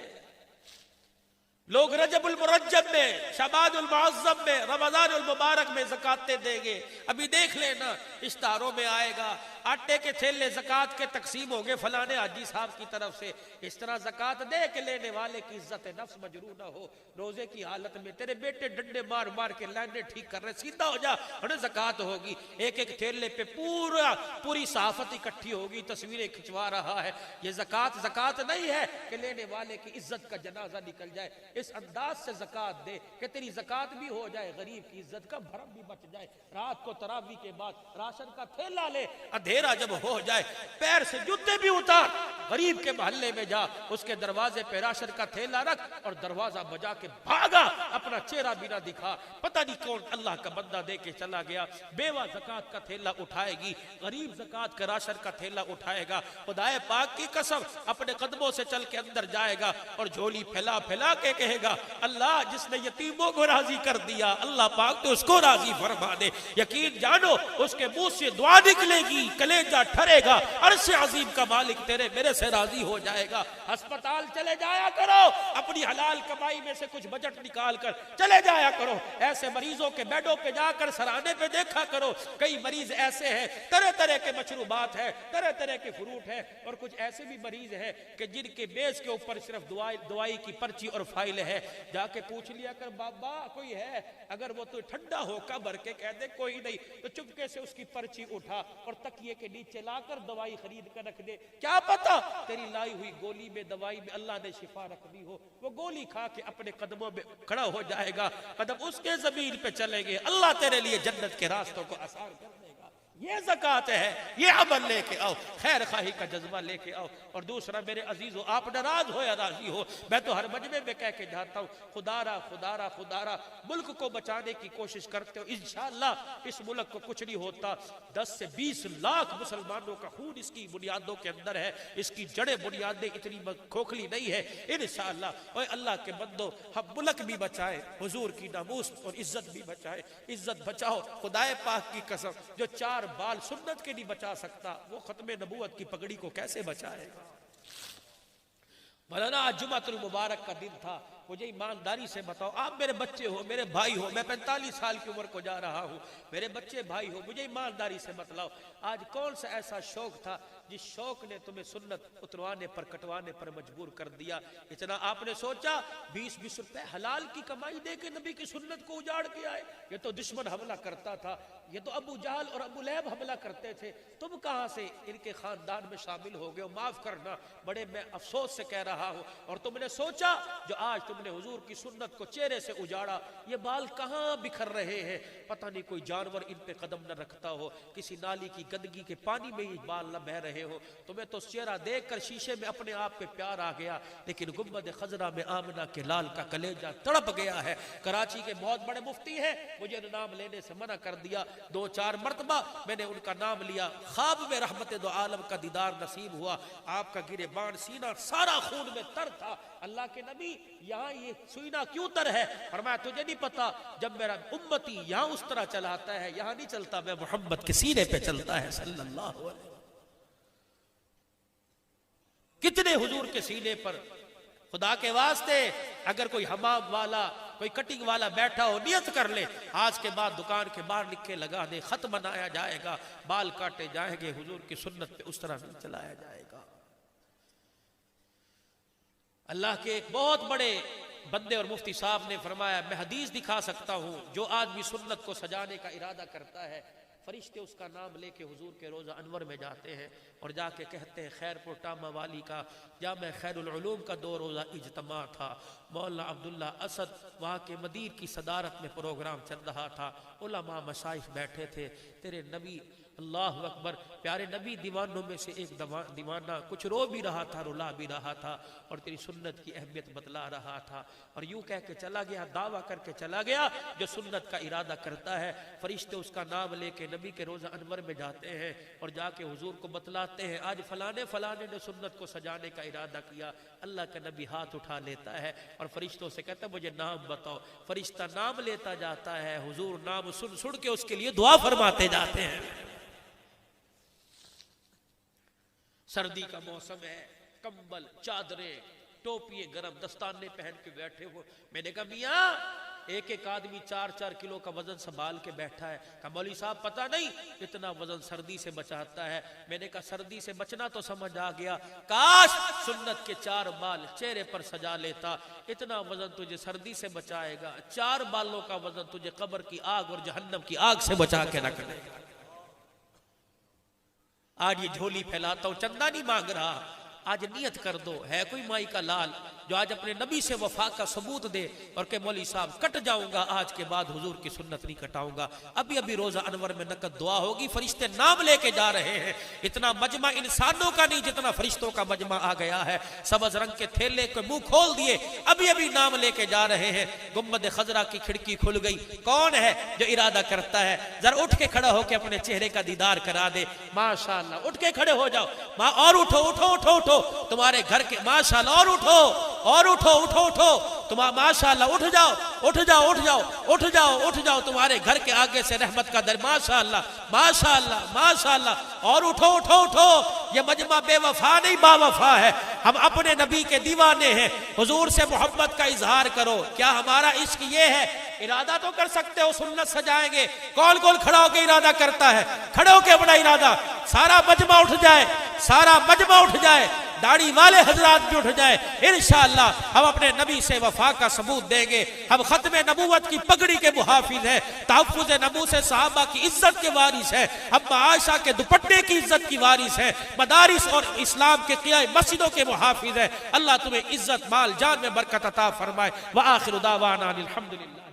لوگ رجب المرجب میں، شعبان المعظم میں، رمضان المبارک میں زکوٰۃ دیں گے۔ ابھی دیکھ لینا اشتہاروں میں آئے گا، آٹے کے تھیلے زکوٰۃ کے تقسیم ہوں گے فلانے حاجی صاحب کی طرف سے۔ اس طرح زکوٰۃ دے کے لینے والے کی عزت نفس مجروح نہ ہو۔ روزے کی حالت میں تیرے بیٹے ڈنڈے مار مار کے لائنیں ٹھیک کر رہے، سیدھا ہو جا، انہیں زکوٰۃ ہوگی۔ ایک تھیلے پہ پوری صحافت اکٹھی ہوگی، تصویریں کھنچوا رہا ہے۔ یہ زکوٰۃ نہیں ہے کہ لینے والے کی عزت کا جنازہ نکل جائے۔ اس انداز سے زکوٰۃ دے کہ تیری زکوٰۃ بھی ہو جائے، غریب کی عزت کا بھرم بھی بچ جائے۔ رات کو تراویح کے بعد راشن کا تھیلا لے، اندھیرا جب ہو جائے پیر سے جوتے بھی اتار، غریب کے محلے میں جا، اس کے دروازے پہ راشن کا تھیلا رکھ اور دروازہ بجا کے بھاگا، اپنا چہرہ بھی نہ دکھا، پتہ نہیں کون اللہ کا بندہ دے کے چلا گیا۔ بیوہ زکوٰۃ کا تھیلا اٹھائے گی، غریب زکوٰۃ کا راشن کا تھیلا اٹھائے گا، خدائے پاک کی قسم اپنے قدموں سے چل کے اندر جائے گا اور جھولی پھیلا پھیلا کے کہے گا، اللہ جس نے یتیموں کو راضی کر دیا اللہ پاک تو اس کو راضی فرما دے۔ یقین جانو اس کے منہ سے دعا نکلے گی، کلیجہ ٹھرے گا، عرش عظیم کا مالک تیرے میرے سے راضی ہو جائے گا۔ ہسپتال چلے جایا کرو، اپنی حلال کمائی میں سے کچھ بجٹ نکال کر چلے جایا کرو، ایسے مریضوں کے بیڈوں پہ جا کر سرانے پہ دیکھا کرو۔ کئی مریض ایسے ہیں، طرح طرح کے مشروبات ہیں، طرح طرح کے فروٹ ہیں، اور کچھ ایسے بھی مریض ہیں کہ جن کے میز کے اوپر صرف دوائی کی پرچی اور فائل ہے۔ جا کے پوچھ لیا کر بابا کوئی ہے، اگر وہ تو ٹھنڈا ہو کا بھر کے کہہ دے کوئی نہیں، تو چپکے سے اس کی پرچی اٹھا اور تکیے کے نیچے لا کر دوائی خرید کر رکھ دے۔ کیا پتا تیری لائی ہوئی گولی میں دوائی میں اللہ نے شفا رکھ دی ہو، وہ گولی کھا کے اپنے قدموں میں کھڑا ہو جائے گا، قدم اس کے زمین پہ چلیں گے، اللہ تیرے لیے جنت کے راستوں کو آسان کر دے گا۔ یہ زکوٰۃ ہے، یہ عمل لے کے آؤ، خیر خواہی کا جذبہ لے کے آؤ۔ اور دوسرا میرے عزیزو، آپ ناراض ہو یا راضی ہو، میں تو ہر مجمع میں کہہ کے جاتا ہوں، خدا را ملک کو بچانے کی کوشش کرتے ہو، انشاءاللہ اس ملک کو کچھ نہیں ہوتا۔ 10 سے 20 لاکھ مسلمانوں کا خون اس کی بنیادوں کے اندر ہے، اس کی جڑیں بنیادیں اتنی کھوکھلی نہیں ہے۔ انشاءاللہ اوے اللہ کے بندو، ہم ملک بھی بچائے، حضور کی ناموس اور عزت بھی بچائے۔ عزت بچاؤ، خدائے پاک کی قسم، جو 4 بال سنت کے نہیں بچا سکتا وہ ختم نبوت کی پگڑی کو کیسے بچائے گا؟ مولانا آج جمعۃ المبارک کا دن تھا، مجھے ایمانداری سے بتاؤ، آپ میرے بچے ہو، میرے بھائی ہو، میں 45 سال کی عمر کو جا رہا ہوں، میرے بچے بھائی ہو، مجھے ایمانداری سے بتلاؤ آج کون سا ایسا شوق تھا جس شوق نے تمہیں سنت اتروانے پر کٹوانے پر مجبور کر دیا؟ اتنا آپ نے سوچا 20-20 روپے حلال کی کمائی دے کے نبی کی سنت کو اجاڑ کے آئے؟ یہ تو دشمن حملہ کرتا تھا، یہ تو ابو جہل اور ابو لہب حملہ کرتے تھے، تم کہاں سے ان کے خاندان میں شامل ہو گئے ہو؟ معاف کرنا، بڑے میں افسوس سے کہہ رہا ہوں۔ اور تم نے سوچا جو آج تم نے حضور کی سنت کو چہرے سے اجاڑا، یہ بال کہاں بکھر رہے ہیں؟ پتہ نہیں کوئی جانور ان پہ قدم نہ رکھتا ہو، کسی نالی کی گندگی کے پانی میں یہ بال نہ بہ رہے ہو۔ تمہیں تو چہرہ دیکھ کر شیشے میں اپنے آپ پہ پیار آ گیا، لیکن گنبد خضرا میں آمنہ کے لال کا کلیجہ تڑپ گیا ہے۔ کراچی کے بہت بڑے مفتی ہیں، مجھے نام لینے سے منع کر دیا، 2-4 مرتبہ میں نے ان کا نام لیا، خواب میں رحمت دو عالم کا دیدار نصیب ہوا، آپ کا گریبان سینہ سارا خون میں تر تھا۔ اللہ کے نبی یہاں یہ سینہ کیوں تر ہے؟ فرمایا تجھے نہیں پتا، جب میرا امتی یہاں اس طرح چلاتا ہے، یہاں نہیں چلتا، میں محمد کے سینے پہ چلتا ہے صلی اللہ علیہ وسلم۔ کتنے حضور کے سینے پر. خدا کے واسطے اگر کوئی حمام والا کوئی کٹنگ والا بیٹھا ہو نیت کر لے آج کے بعد دکان کے باہر لکھ کے لگا دے خط بنایا جائے گا, بال کاٹے جائیں گے, حضور کی سنت پہ اس طرح نہیں چلایا جائے گا. اللہ کے ایک بہت بڑے بندے اور مفتی صاحب نے فرمایا میں حدیث دکھا سکتا ہوں, جو آدمی سنت کو سجانے کا ارادہ کرتا ہے فرشتے اس کا نام لے کے حضور کے روضہ انور میں جاتے ہیں اور جا کے کہتے ہیں خیر پور ٹامہ والی کا جامع خیر العلوم کا 2 روزہ اجتماع تھا, مولانا عبداللہ اسد وہاں کے مدیر کی صدارت میں پروگرام چل رہا تھا, علماء مشائخ بیٹھے تھے, تیرے نبی اللہ اکبر پیارے نبی دیوانوں میں سے ایک دیوانہ کچھ رو بھی رہا تھا رلا بھی رہا تھا اور تیری سنت کی اہمیت بتلا رہا تھا, اور یوں کہہ کے چلا گیا, دعویٰ کر کے چلا گیا جو سنت کا ارادہ کرتا ہے فرشتے اس کا نام لے کے نبی کے روضہ انور میں جاتے ہیں اور جا کے حضور کو بتلاتے ہیں آج فلانے نے سنت کو سجانے کا ارادہ کیا. اللہ کا نبی ہاتھ اٹھا لیتا ہے اور فرشتوں سے کہتا ہے مجھے نام بتاؤ, فرشتہ نام لیتا جاتا ہے, حضور نام سن کے اس کے لیے دعا فرماتے جاتے ہیں. سردی کا موسم ہے, کمبل چادریں ٹوپیے گرم دستانے پہن کے بیٹھے ہو. میں نے کہا میاں ایک ایک آدمی 4-4 کلو کا وزن سنبھال کے بیٹھا ہے. کہا مولوی صاحب پتہ نہیں اتنا وزن سردی سے بچاتا ہے. میں نے کہا سردی سے بچنا تو سمجھ آ گیا, کاش سنت کے 4 بال چہرے پر سجا لیتا, اتنا وزن تجھے سردی سے بچائے گا, 4 بالوں کا وزن تجھے قبر کی آگ اور جہنم کی آگ سے بچا کے رکھ دے گا. آج یہ جھولی پھیلاتا ہوں چندہ نہیں مانگ رہا, آج نیت کر دو ہے کوئی مائی کا لال جو آج اپنے نبی سے وفا کا ثبوت دے اور کہ مولوی صاحب کٹ جاؤں گا آج کے بعد حضور کی سنت نہیں کٹاؤں گا. ابھی روزہ انور میں نقد دعا ہوگی, فرشتے نام لے کے جا رہے ہیں. اتنا مجمع انسانوں کا نہیں جتنا فرشتوں کا مجمع آ گیا ہے. سبز رنگ کے تھیلے کو منہ کھول دیے, ابھی نام لے کے جا رہے ہیں. گنبد خضرا کی کھڑکی کھل گئی. کون ہے جو ارادہ کرتا ہے ذرا اٹھ کے کھڑا ہو کے اپنے چہرے کا دیدار کرا دے. ماشاءاللہ اٹھ کے کھڑے ہو جاؤ, اور اٹھو تمہارے گھر کے ماشاءاللہ, اور اٹھو تمہارا ماشاءاللہ اٹھ جاؤ تمہارے گھر کے آگے سے رحمت کا در ماشاءاللہ اور اٹھو. یہ مجمع بے وفا نہیں با وفا ہے, ہم اپنے نبی کے دیوانے ہیں. حضور سے محبت کا اظہار کرو. کیا ہمارا عشق یہ ہے؟ ارادہ تو کر سکتے ہو سنت سجائیں گے, کون کھڑا ہو کے ارادہ کرتا ہے؟ کھڑے ہو کے اپنا ارادہ, سارا مجمع اٹھ جائے, داڑھی والے حضرات بھی اٹھ جائے, انشاءاللہ ہم اپنے نبی سے وفا کا ثبوت دیں گے. ہم ختم نبوت کی پگڑی کے محافظ ہیں, تحفظ نبوت سے صحابہ کی عزت کے وارث ہیں, ہم عائشہ کے دوپٹے کی عزت کی وارث ہیں, مدارس اور اسلام کے قیام مسجدوں کے محافظ ہیں. اللہ تمہیں عزت مال جان میں برکت عطا فرمائے. وآخر دعوانا الحمدللہ.